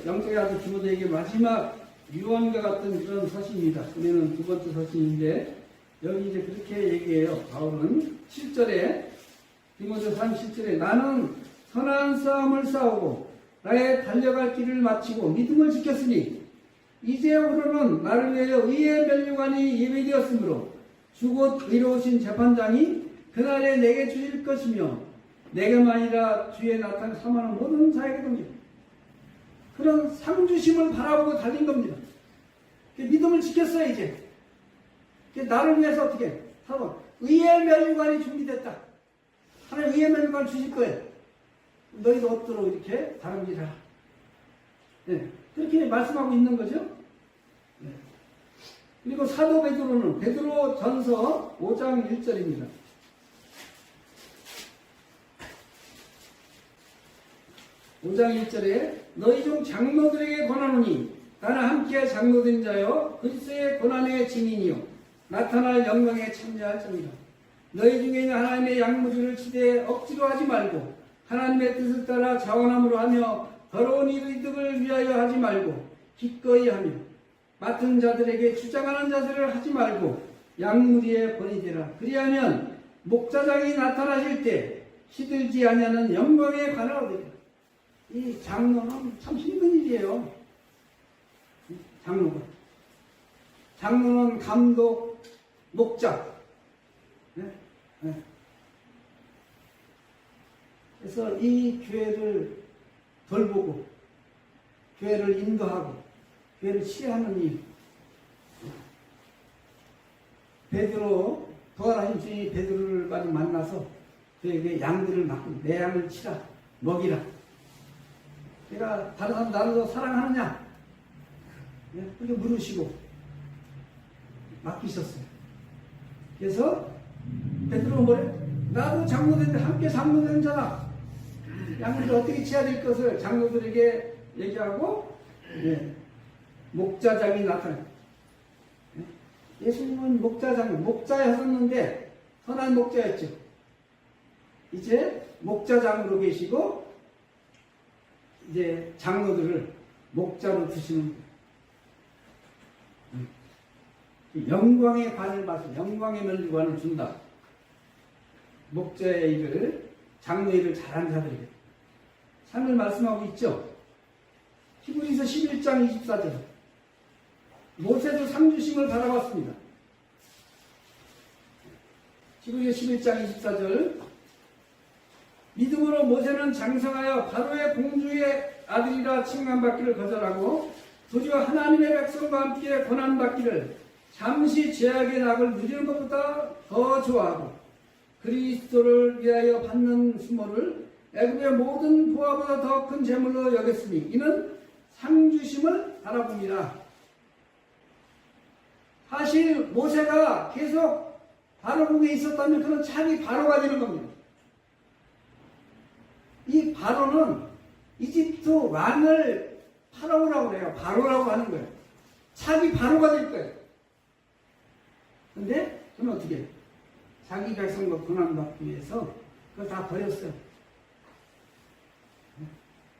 영적의 아들 디모데에게 마지막 유언과 같은 그런 서신입니다. 우리는 두 번째 서신인데 여기 이제 그렇게 얘기해요. 바울은 7절에 디모데 3, 7절에 나는 선한 싸움을 싸우고 나의 달려갈 길을 마치고 믿음을 지켰으니 이제부로는 나를 위하여 의의 면류관이 예비되었으므로 주곧 의로우신 재판장이 그날에 내게 주실 것이며 내게만 아니라 주에 나타나 사망하는 모든 자에게 던지고 그런 상주심을 바라보고 달린 겁니다. 믿음을 지켰어요. 이제 나를 위해서 어떻게 하고 의의 면류관이 준비됐다. 하나님 의의 면류관 주실 거예요. 너희도 얻도록 이렇게 다름질하라. 네, 그렇게 말씀하고 있는 거죠. 네. 그리고 사도 베드로는 베드로 전서 5장 1절입니다. 5장 1절에 너희 중 장로들에게 권하노니 나는 함께 장로된 자여 그리스도의 고난의 증인이요 나타날 영광에 참여할지니라. 너희 중에 있는 하나님의 양무리를 치되 억지로 하지 말고 하나님의 뜻을 따라 자원함으로 하며 더러운 이득을 위하여 하지 말고 기꺼이 하며 맡은 자들에게 주장하는 자들을 하지 말고 양무리의 본이 되라. 그리하면 목자장이 나타나실 때 시들지 아니하는 영광의 관을 얻으리라. 이 장로는 참 힘든 일이에요. 장로는 감독, 목자. 네? 네. 그래서 이 교회를 돌보고, 교회를 인도하고, 교회를 치유하는 일. 베드로, 부활하신 주님이 베드로를 많이 만나서 그에게 양들을 맡고 내 양을 치라, 먹이라. 내가 다른 사람 나를 사랑하느냐? 네? 그렇게 물으시고 맡기셨어요. 그래서 베드로가 뭐래? 나도 장로된데 함께 장로된 자다. 양들을 어떻게 치야 될 것을 장로들에게 얘기하고 네. 목자장이 나타나요. 네? 예수님은 목자였었는데 선한 목자였죠. 이제 목자장으로 계시고 이제 장로들을 목자로 두시는 거예요. 영광의 관을 받아 영광의 면류관을 준다. 목자의 일을 장로의 일을 잘한 자들에게 상을 말씀하고 있죠. 히브리서 11장 24절 모세도 상 주심을 바라봤습니다. 히브리서 11장 24절 믿음으로 모세는 장성하여 바로의 공주의 아들이라 칭함받기를 거절하고 도리어 하나님의 백성과 함께 고난받기를 잠시 죄악의 낙을 누리는 것보다 더 좋아하고 그리스도를 위하여 받는 수모를 애굽의 모든 보화보다 더 큰 재물로 여겼으니 이는 상주심을 바라봅니다. 사실 모세가 계속 바로궁에 있었다면 그는 차기 바로가 되는 겁니다. 이 바로는 이집트 왕을 파라오라고 그래요. 바로라고 하는 거예요. 차기 바로가 될 거예요. 근데 그는 어떻게 해요? 자기 백성과 고난받기 위해서 그걸 다 버렸어요.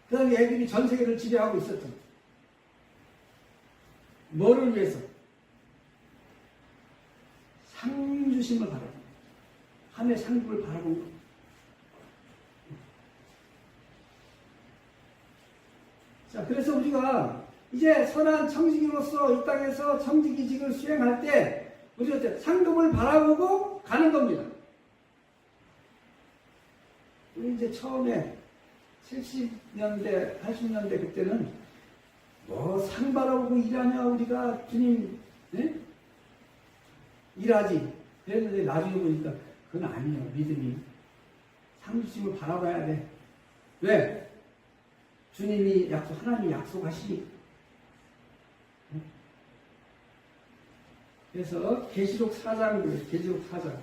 그 다음에 애들이 전 세계를 지배하고 있었죠. 뭐를 위해서? 상주심을 바라고 하늘의 상급을 바라본 거. 자, 그래서 우리가 이제 선한 청지기로서 이 땅에서 청지기직을 수행할 때 우리가 상급을 바라보고 가는 겁니다. 우리 이제 처음에 70년대, 80년대 그때는 뭐 상 바라보고 일하냐 우리가 주님 네? 일하지. 그랬는데 나중에 보니까 그건 아니에요. 믿음이 상주심을 바라봐야 돼. 왜? 주님이 하나님이 약속하시니. 그래서 계시록 4장, 계시록 4장.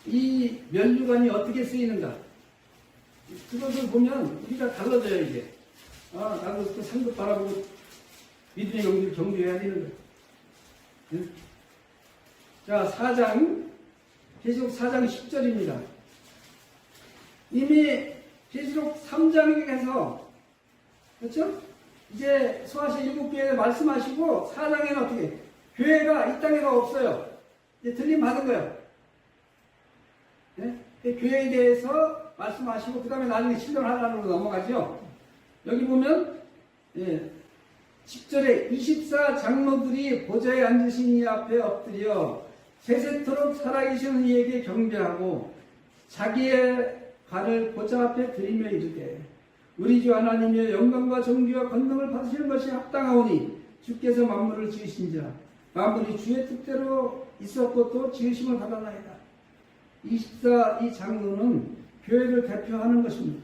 이 면류관이 어떻게 쓰이는가? 그것을 보면 우리가 달라져요, 이제. 나도 그 상급 바라보고 믿음의 용기를 경주해야 되는 거예요. 네? 자, 4장, 계시록 4장 10절입니다. 이미 계시록 3장에 가서 그렇죠? 이제 소아시 7교회에 말씀하시고 4장에는 어떻게 교회가 이 땅에가 없어요. 이제 들림 받은 거예요. 네? 교회에 대해서 말씀하시고 그 다음에 나중에 신론하라로 넘어가죠. 여기 보면 10절에 24 장로들이 보좌에 앉으신 이 앞에 엎드려 세세토록 살아계시는 이에게 경배하고 자기의 발을 보좌 앞에 들이며 이르되 우리 주 하나님의 영광과 존귀와 권능을 받으시는 것이 합당하오니 주께서 만물을 지으신지라 만물이 주의 뜻대로 있었고 또 지으심을 받았나이다. 24 이 장로는 교회를 대표하는 것입니다.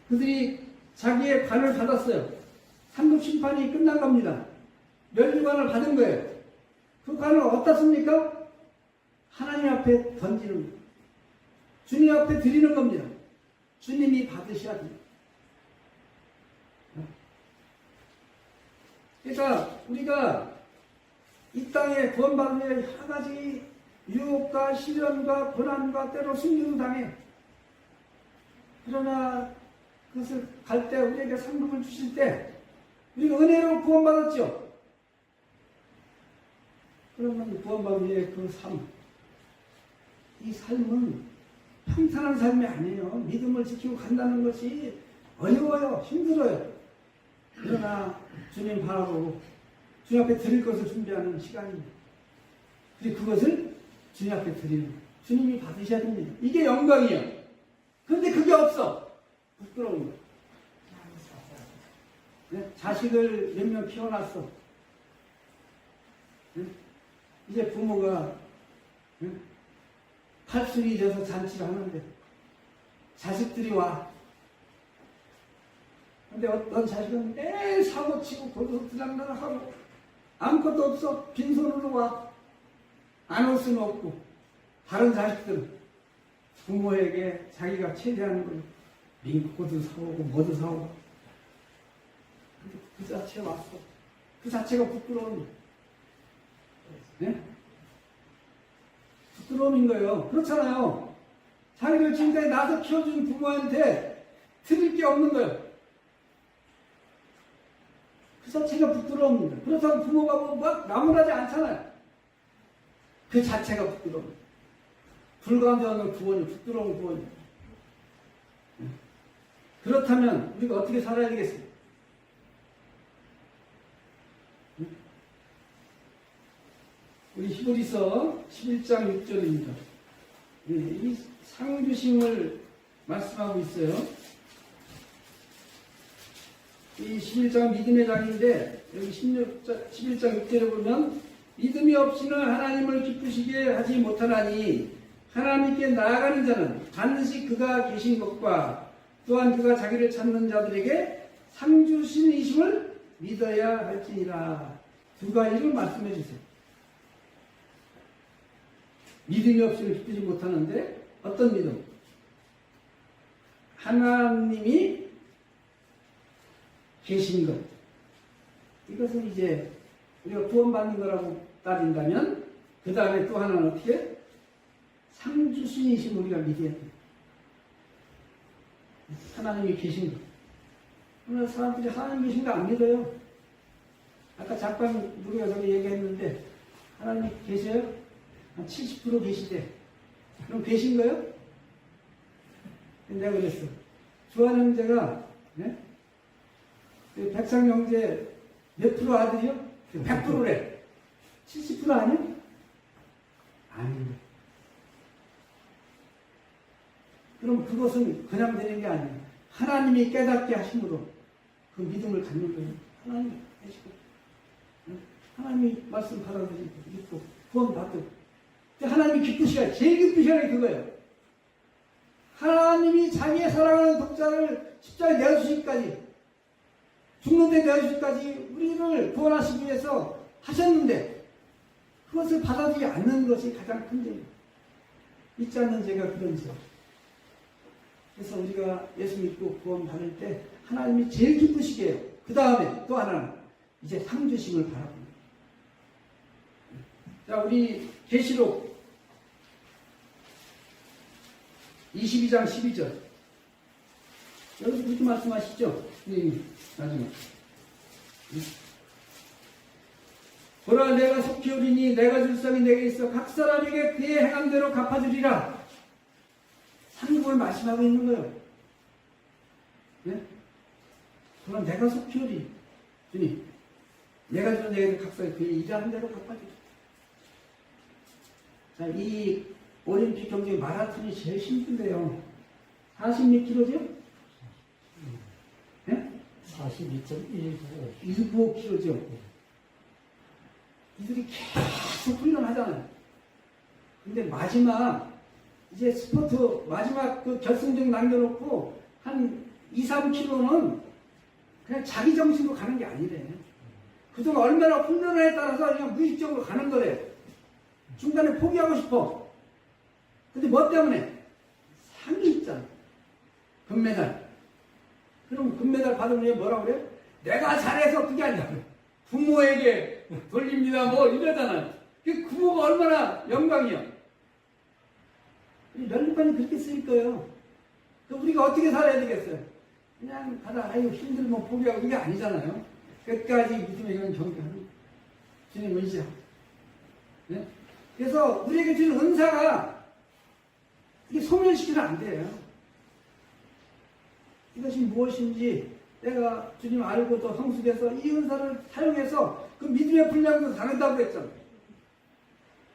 그들이 자기의 관을 받았어요. 상급 심판이 끝난 겁니다. 면류관을 받은 거예요. 그 관을 어디다 씁니까? 하나님 앞에 던지는 거예요. 주님 앞에 드리는 겁니다. 주님이 받으셔야 됩니다. 그러니까 우리가 이 땅에 구원받는 데 여러 가지 유혹과 시련과 고난과 때로 승리도 당해요. 그러나 그것을 갈 때 우리에게 상급을 주실 때 우리가 은혜로 구원받았죠. 그러면 구원받은 후에 그 삶, 이 삶은 평탄한 삶이 아니에요. 믿음을 지키고 간다는 것이 어려워요. 힘들어요. 그러나 주님 바라보고 주님 앞에 드릴 것을 준비하는 시간입니다. 그리고 그것을 주님 앞에 드리는 거예요. 주님이 받으셔야 됩니다. 이게 영광이에요. 그런데 그게 없어. 부끄러운 거예요. 네? 자식을 몇 명 키워놨어. 네? 이제 부모가 네? 팔순이 돼서 잔치를 하는데 자식들이 와. 근데 어떤 자식은 매일 사고치고 거기서 들락날락하고 아무것도 없어. 빈손으로 와. 안 올 수는 없고. 다른 자식들은 부모에게 자기가 최대한 걸 링코도 사오고 뭐도 사오고. 근데 그 자체 왔어. 그 자체가 부끄러운 네? 부끄러움인 거예요. 그렇잖아요. 자기를 지금까지 낳아서 키워준 부모한테 드릴 게 없는 거예요. 그 자체가 부끄러움입니다. 그렇다고 부모가 막 나무라지 않잖아요. 그 자체가 부끄러움. 불가능한 구원이 부끄러운 구원입니다. 그렇다면 우리가 어떻게 살아야 되겠어요? 우리 히브리서 11장 6절입니다. 이 상주심을 말씀하고 있어요. 이 11장 믿음의 장인데 여기 11장 6절에 보면 믿음이 없이는 하나님을 기쁘시게 하지 못하나니 하나님께 나아가는 자는 반드시 그가 계신 것과 또한 그가 자기를 찾는 자들에게 상주신이심을 믿어야 할지니라. 두 가지를 말씀해 주세요. 믿음이 없이는 기쁘지 못하는데 어떤 믿음? 하나님이 계신 것. 이것은 이제 우리가 구원받는 거라고 따진다면 그 다음에 또 하나는 어떻게? 상주신이신 우리가 믿어야 돼요. 하나님이 계신 것. 오늘 사람들이 하나님 계신 거 안 믿어요. 아까 잠깐 우리가 저기 얘기했는데 하나님 계세요? 한 70% 계시대. 그럼 계신 거예요? 내가 그랬어. 주한 형제가 네? 백상 형제 몇 프로 아들이요? 100%래. 70% 아니야? 아니요. 그럼 그것은 그냥 되는 게 아니에요. 하나님이 깨닫게 하심으로 그 믿음을 갖는 거예요. 하나님이 계시고 하나님이 말씀 받아들이고 믿고 구원 받고 하나님이 기쁘시야. 제일 기쁘시야 그거예요. 하나님이 자기의 사랑하는 독자를 십자가에 내어주시기까지 죽는 데 내어주시기까지 우리를 구원하시기 위해서 하셨는데 그것을 받아들이지 않는 것이 가장 큰 죄예요. 믿지 않는 죄가 그런 죄예요. 그래서 우리가 예수 믿고 구원 받을 때 하나님이 제일 기쁘시게 해요. 그 다음에 또 하나는 이제 상주심을 바라봅니다. 자, 우리 계시록 22장 12절. 여기서 그렇게 말씀하시죠? 나중에. 보라, 내가 속히 오리니 내가 줄 성이 내게 있어 각 사람에게 그의 행함대로 갚아주리라. 상급을 말씀하고 있는 거예요. 네? 그럼 내가 속히 오리. 주님, 내가 준 내게 각 사람에게 그의 일하는 대로 갚아주리라. 자, 이 올림픽 경기 마라톤이 제일 힘든데요. 40몇 킬로죠? 네? 42.195. 195킬로죠. 이들이 계속 훈련하잖아요. 근데 마지막 이제 스포트 마지막 그 결승전 남겨놓고 한 2, 3km는 그냥 자기 정신으로 가는 게 아니래. 그동안 얼마나 훈련에 따라서 그냥 무의식적으로 가는 거래. 중간에 포기하고 싶어. 근데 뭐 때문에? 상이 있잖아. 금메달. 그럼 금메달 받으면 뭐라고 그래? 내가 잘해서 그게 아니라 부모에게 돌립니다. 뭐 이러잖아요. 그 부모가 얼마나 영광이야. 멸류관이 그렇게 쓰일 거예요. 우리가 어떻게 살아야 되겠어요? 그냥 가다 아유 힘들면 포기하고 이게 아니잖아요. 끝까지 믿음의 이런 경계하는 주님 의지하고. 네? 그래서 우리에게 주는 은사가 이게 소멸시키면 안 돼요. 이것이 무엇인지 내가 주님 알고 또 성숙해서 이 은사를 사용해서 그 믿음의 분량도 다른다고 그랬잖아요.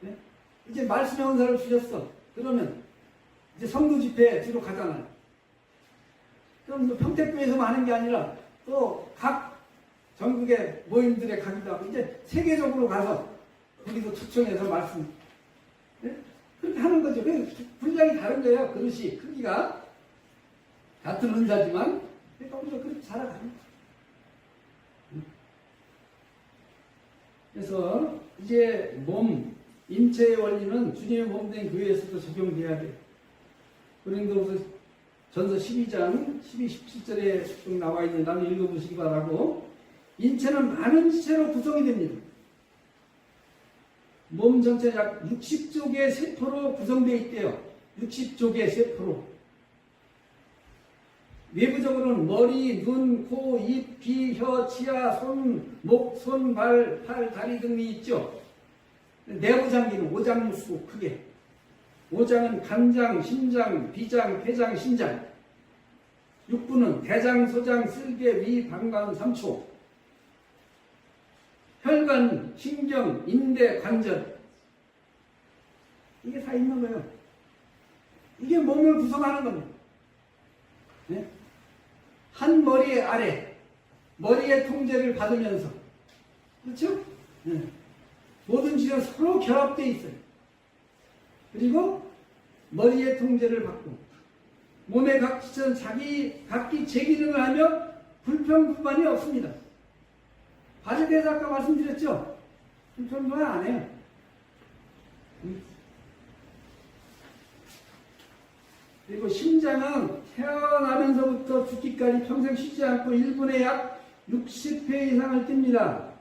네? 이제 말씀의 은사를 주셨어. 그러면 이제 성도 집회 뒤로 가잖아요. 그럼 뭐 평택교회에서만 하는 게 아니라 또 각 전국의 모임들에 가기도 하고 이제 세계적으로 가서 우리도 초청해서 말씀 네? 그렇게 하는 거죠. 분량이 다른 거예요. 그릇이 크기가 같은 은사지만 그러니까 우리가 그렇게 살아가는 거예요. 그래서 이제 인체의 원리는 주님의 몸된 교회에서도 적용돼야 돼요. 고린도후서 전서 12장 12, 17절에 쭉 나와 있는 나는 읽어보시기 바라고. 인체는 많은 지체로 구성이 됩니다. 몸 전체 약 60조 개의 세포로 구성되어 있대요. 60조 개의 세포로. 외부적으로는 머리, 눈, 코, 입, 귀, 혀, 치아, 손, 목, 손, 발, 팔, 다리 등이 있죠. 내부 장기는 오장육수 크게. 오장은 간장, 심장, 비장, 폐장, 신장. 육부는 대장, 소장, 쓸개, 위, 방광, 삼초. 혈관, 신경, 인대, 관절. 이게 다 있는 거예요. 이게 몸을 구성하는 겁니다. 네? 한 머리 아래, 머리의 통제를 받으면서. 그렇죠? 네. 모든 지가 서로 결합되어 있어요. 그리고 머리의 통제를 받고 몸의 각 지체는 각기 제 기능을 하며 불평불만이 없습니다. 바지에 대해서 아까 말씀드렸죠? 불평불만 안 해요. 그리고 심장은 태어나면서부터 죽기까지 평생 쉬지 않고 1분에 약 60회 이상을 뜁니다.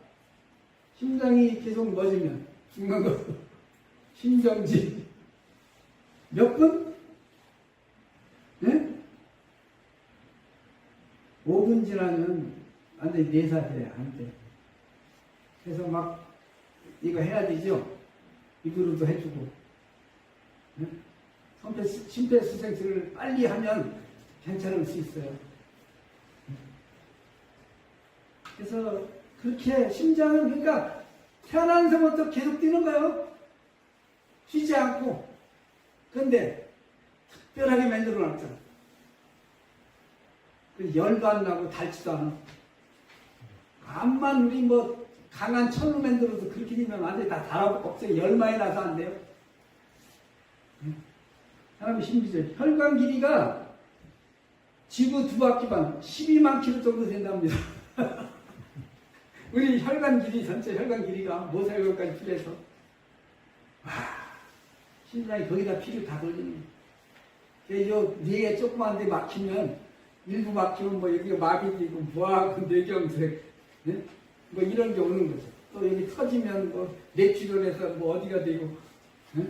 심장이 계속 멎으면 중간 거 심정지 몇 분? 네? 5분 지나면 완전히 내사돼요. 안 돼. 그래서 막 이거 해야 되죠. 이거로도 해주고 네? 심폐소생술을 빨리 하면 괜찮을 수 있어요. 그래서 그렇게 심장은 그러니까 태어나면서부터 계속 뛰는 거예요. 쉬지 않고. 그런데 특별하게 만들어 놨잖아. 열도 안 나고 닳지도 않아. 암만 우리 뭐 강한 철로 만들어도 그렇게 되면 안 돼. 다 달아고 없어요. 열 많이 나서 안 돼요. 사람이 신비죠. 혈관 길이가 지구 2바퀴 12만 킬로 정도 된답니다. 우리 혈관 길이, 전체 혈관 길이가 모세혈관까지 필요해서. 와, 심장이 거기다 피를 다 돌리는 거예요. 요 뇌에 조그만 데 막히면, 일부 막히면 뭐 여기가 마비되고, 부하고, 뇌경색, 네? 뭐 이런 게 오는 거죠. 또 여기 터지면 뭐 뇌출혈해서 뭐 어디가 되고, 네?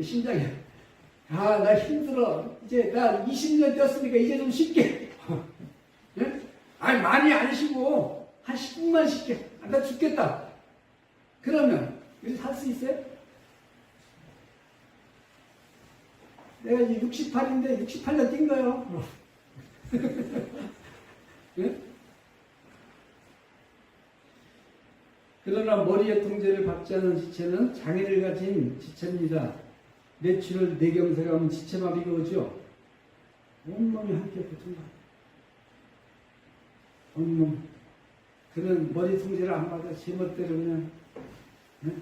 심장이, 아, 나 힘들어. 이제 나 20년 뛰었으니까 이제 좀 쉽게. 네? 아니, 많이 안 쉬고, 한 10분만 쉽게. 아, 나 죽겠다. 그러면, 여기 살 수 있어요? 내가 이제 68인데, 68년 뛴 거예요. 네? 그러나 머리의 통제를 받지 않은 지체는 장애를 가진 지체입니다. 뇌출혈, 뇌경색하면 지체마비가 오죠. 온몸이 함께 고통받아요. 놈 그런 머리 숭지를 안 받아 제멋대로 그냥. 네?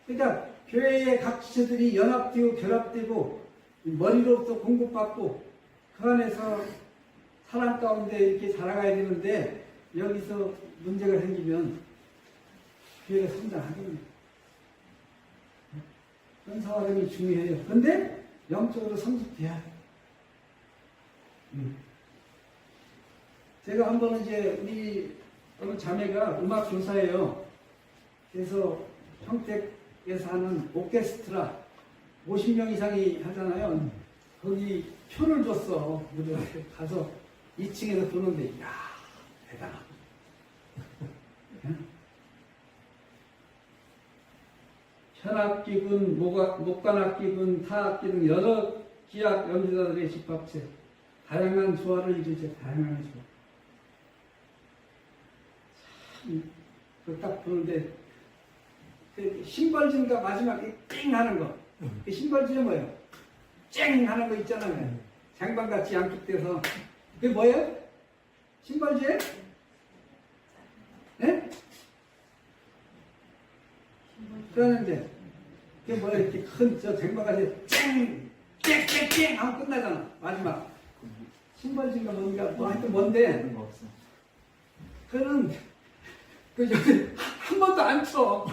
그러니까 교회의 각 지체들이 연합되고 결합되고 머리로부터 공급받고 그 안에서 사람 가운데 이렇게 살아가야 되는데 여기서 문제가 생기면 교회가 성장하겠네요. 은사활동이 중요해요. 그런데 영적으로 성숙돼야 돼요. 제가 한 번은 이제 우리 어느 자매가 음악 교사예요. 그래서 평택에서 하는 오케스트라 50명 이상이 하잖아요. 거기 표를 줬어. 우리 가서 2층에서 보는데, 이야, 대단하다. 현악기군, 목관악기군, 타악기 등 여러 기악 연주자들의 집합체, 다양한 조화를 이루죠. 다양한 조화. 참, 딱 보는데, 그 신발진가 마지막에 띵 하는 거. 그 신발진이 뭐예요? 쨍 하는 거 있잖아요. 장반같이 양쪽돼서. 그게 뭐예요? 신발진? 네? 그러는데, 그게 뭐예요? 이렇게 큰, 저 쟁반같이 쨍! 쨍! 하면 끝나잖아. 마지막. 신발진가 뭔가, 뭐 하여튼 뭔데, 그는, 한 번도 안 쳐.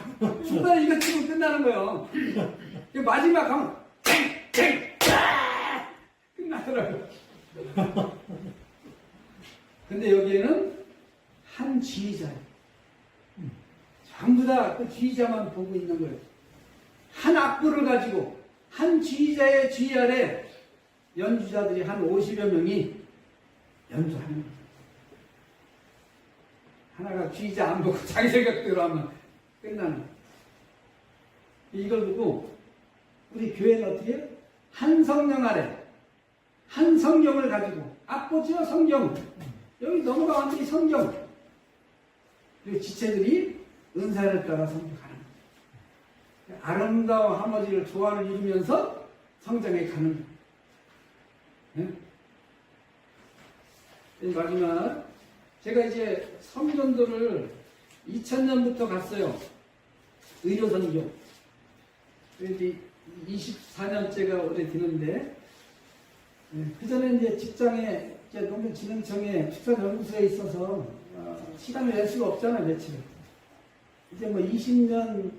중간에 이거 치고 끝나는 거예요. 마지막 하면, 쨍! 끝나더라고요. 근데 여기에는 한 지휘자예요. 전부 다 그 지휘자만 보고 있는 거예요. 한 악보를 가지고 한 지휘자의 지휘 아래 연주자들이 한 50여 명이 연주하는 거예요. 하나가 지휘자 안 보고 자기 생각대로 하면 끝나는 거예요. 이걸 보고 우리 교회는 어떻게 해요? 한 성령 아래 한 성경을 가지고 악보지요 성경 여기 넘어가 완전히 성경 그리고 지체들이 은사를 따라 성장하는 거예요. 아름다운 하모니를 조화를 이루면서 성장해 가는 거예요. 네? 마지막 제가 이제 성전도를 2000년부터 갔어요. 의료선교. 이제 24년째가 올해 되는데 그 전에 이제 직장에 농촌진흥청에 축산연구소에 있어서 시간을 낼 수가 없잖아요, 며칠. 이제 뭐 20년,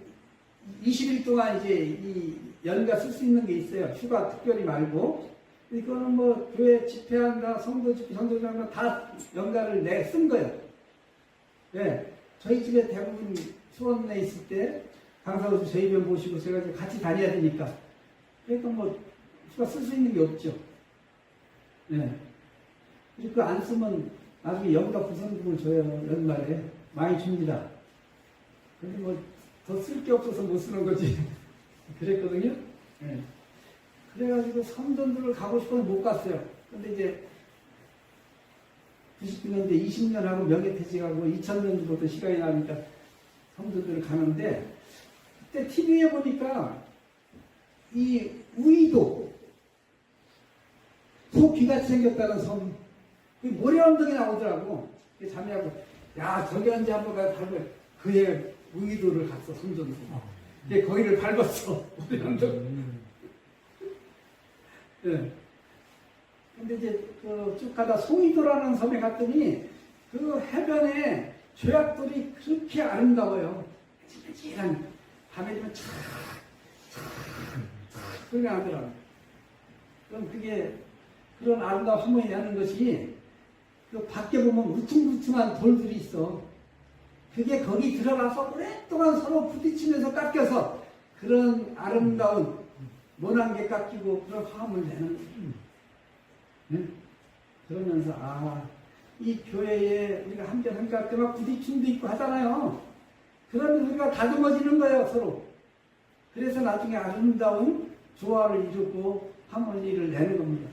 20일 동안 이제 이 연가 쓸 수 있는 게 있어요. 휴가 특별히 말고. 이거는 뭐 교회 집회한다, 성도 집회, 성도장가 다 연가를 쓴 거예요. 네. 저희 집에 대부분 수원에 있을 때 강사로서 저희 편 모시고 제가 같이 다녀야 되니까. 그러니까 뭐 휴가 쓸 수 있는 게 없죠. 네. 그리고 안 쓰면 나중에 연가 구성금을 줘요. 연말에. 많이 줍니다. 근데 뭐 더 쓸 게 없어서 못 쓰는 거지. 그랬거든요. 네. 그래가지고 성전들을 가고 싶어서 못 갔어요. 근데 이제 99년대 20년 하고 명예퇴직하고 2000년부터 시간이 나니까 성전들을 가는데 그때 TV에 보니까 이 우이도 소귀같이 생겼다는 섬, 그 모래 언덕이 나오더라고. 자매하고, 야, 저기 언제 한번 가서 밟아요. 그해 우이도를 갔어, 성전도. 거기를 밟았어, 모래 언덕. 네. 근데 이제 쭉 가다 소이도라는 섬에 갔더니 그 해변에 조약돌이 그렇게 아름다워요. 찌릿찌릿한 밤에 되면 촥 소리가 나더라고요. 그럼 그게 그런 아름다운 화면이 하는 것이 그 밖에 보면 울퉁불퉁한 돌들이 있어. 그게 거기 들어가서 오랫동안 서로 부딪히면서 깎여서 그런 아름다운 모난게 깎이고 그런 화음을 내는 거예요. 네? 그러면서 이 교회에 우리가 함께 할 때만 부딪힘도 있고 하잖아요. 그러면 우리가 다듬어지는 거예요, 서로. 그래서 나중에 아름다운 조화를 이루고 하모니를 내는 겁니다.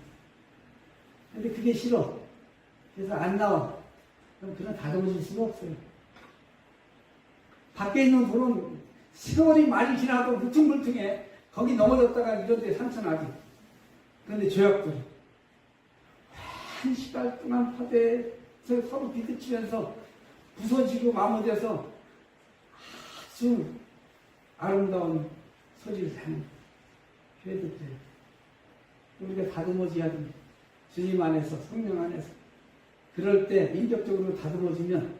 근데 그게 싫어. 그래서 안 나와. 그럼 그런 다듬어질 수가 없어요. 밖에 있는 돌은 세월이 많이 지나도 울퉁불퉁해. 거기 넘어졌다가 이런 데 상처나지. 그런데 조약돌 한 시간 동안 파대 서로 비트치면서 부서지고 마모돼서 아주 아름다운 소리를 하는 교회들 때 우리가 다듬어져야 됩니다. 주님 안에서, 성령 안에서. 그럴 때 인격적으로 다듬어지면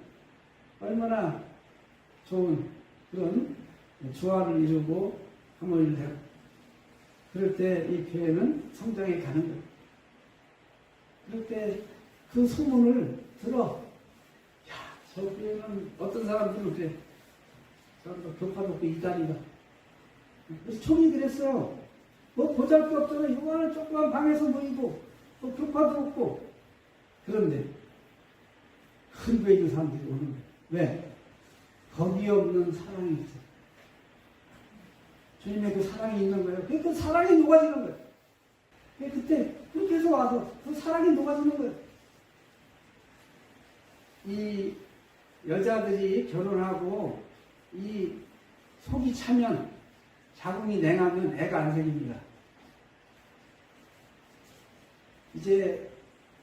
얼마나 좋은 그런 조화를 이루고 harmony를 되고, 그럴 때 이 교회는 성장해 가는 거예요. 그럴 때 그 소문을 들어. 야, 저 교회는 어떤 사람들은 그래. 저도 교파도 없고 이단이다. 그래서 총이 그랬어요. 뭐 보잘것없잖아. 이거는 조그만 방에서 모이고, 뭐 교파도 없고. 그런데 큰 교회 있는 사람들이 오는 거예요. 왜? 거기 없는 사랑이 있어요. 주님의 그 사랑이 있는 거예요. 그 사랑이 녹아지는 거예요. 그때 그렇게 해서 와서 그 사랑이 녹아지는 거예요. 이 여자들이 결혼하고 이 속이 차면, 자궁이 냉하면 애가 안 생깁니다. 이제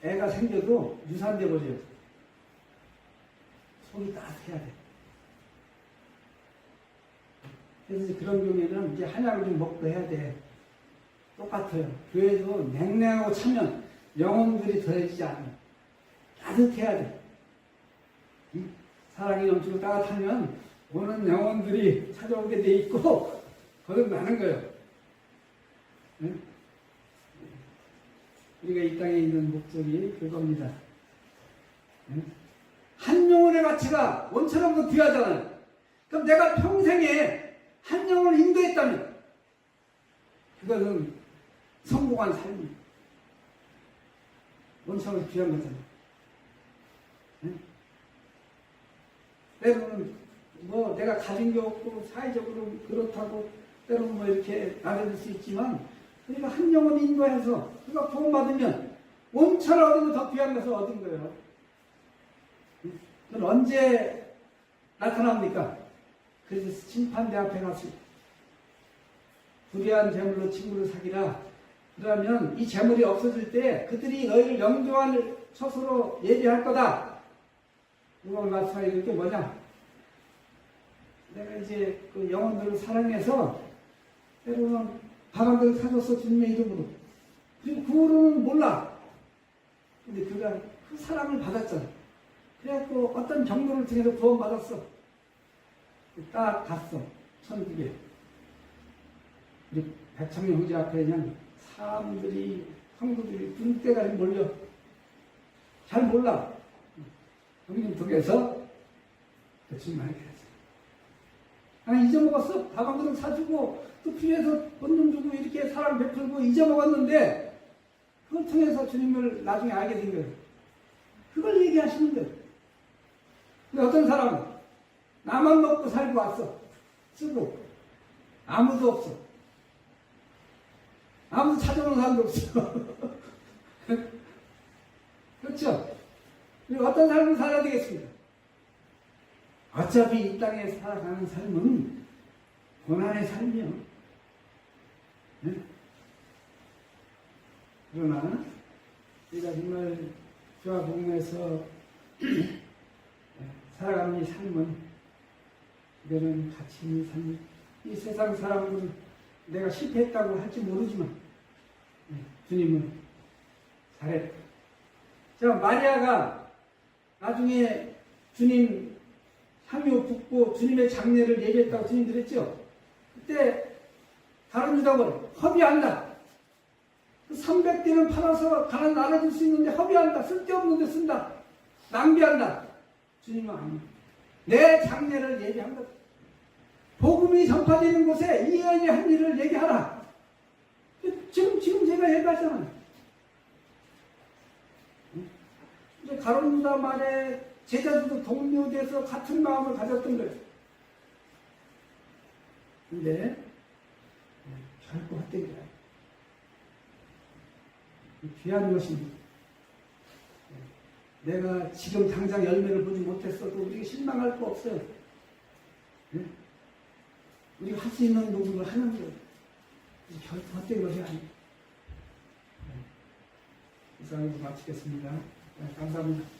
애가 생겨도 유산돼 버려요. 속이 따뜻해야 돼. 그래서 그런 경우에는 이제 한약을 좀 먹고 해야 돼. 똑같아요. 교회도 냉랭하고 차면 영혼들이 더해지지 않아요. 따뜻해야 돼. 사랑이 넘치고 따뜻하면 오는 영혼들이 찾아오게 돼 있고 거듭나는 거예요. 네? 우리가 이 땅에 있는 목적이 그겁니다. 네? 한 영혼의 가치가 원처럼도 귀하잖아요. 그럼 내가 평생에 한 영혼을 인도했다면 그것은 성공한 삶이에요. 원처럼 귀한 거잖아요. 네? 때로는 뭐 내가 가진 게 없고 사회적으로 그렇다고 때로는 뭐 이렇게 나눠줄 수 있지만 우리가 한 영혼 인도해서 그가 구원받으면 원처럼 얻은 거 더 귀한 것을 얻은 거예요. 그건 언제 나타납니까? 그래서 심판대 앞에 가서 불의한 재물로 친구를 사귀라. 그러면 이 재물이 없어질 때 그들이 너희를 영조한 처소로 예비할 거다. 이걸 말씀하는 게 뭐냐? 내가 이제 그 영혼들을 사랑해서 때로는 바람들을 사줬어, 주님의 이름으로. 그리고 그 후로는 몰라. 근데 그가 그 사랑을 받았잖아. 그래갖고 어떤 경로를 통해서 구원받았어. 딱 갔어, 천국에. 우리 백창영 형제 앞에 그냥 사람들이, 성도들이 군대가 몰려. 잘 몰라. 형님 통해서 주님 알게 됐어. 아니, 잊어먹었어. 다방그릇 사주고 또 필요해서 돈 좀 주고 이렇게 사랑 베풀고 잊어먹었는데 그걸 통해서 주님을 나중에 알게 된 거예요. 그걸 얘기하시는 거예요. 근데 어떤 사람은 나만 먹고 살고 왔어. 쓰고 아무도 없어. 아무도 찾아오는 사람도 없어. 그렇죠? 그리고 어떤 삶을 살아야 되겠습니까? 어차피 이 땅에 살아가는 삶은 고난의 삶이요. 네? 그러나 우리가 정말 주와 동행해서 살아가는 이 삶은 이거는 가치 있는 삶이, 이 세상 사람들은 내가 실패했다고 할지 모르지만 주님은 잘했다. 자, 마리아가 나중에 주님 향유 붓고 주님의 장례를 예비했다고 주님 그랬죠? 그때 다른 유다는 허비한다. 300대는 팔아서 가난 나눠줄 수 있는데 허비한다. 쓸데없는 데 쓴다. 낭비한다. 주님은 아닙니다. 내 장례를 예비한다. 복음이 전파되는 곳에 이 여인이 한 일을 얘기하라. 지금 제가 얘기하잖아요. 이제 가룟 유다 말에 제자들도 동료돼서 같은 마음을 가졌던 거예요. 근데 결코 헛된 거야. 귀한 것입니다. 내가 지금 당장 열매를 보지 못했어도 우리가 실망할 거 없어요. 우리가 할 수 있는 부분을 하는 거예요. 결코 헛된 것이 아니에요. 이상으로 마치겠습니다. 감사합니다.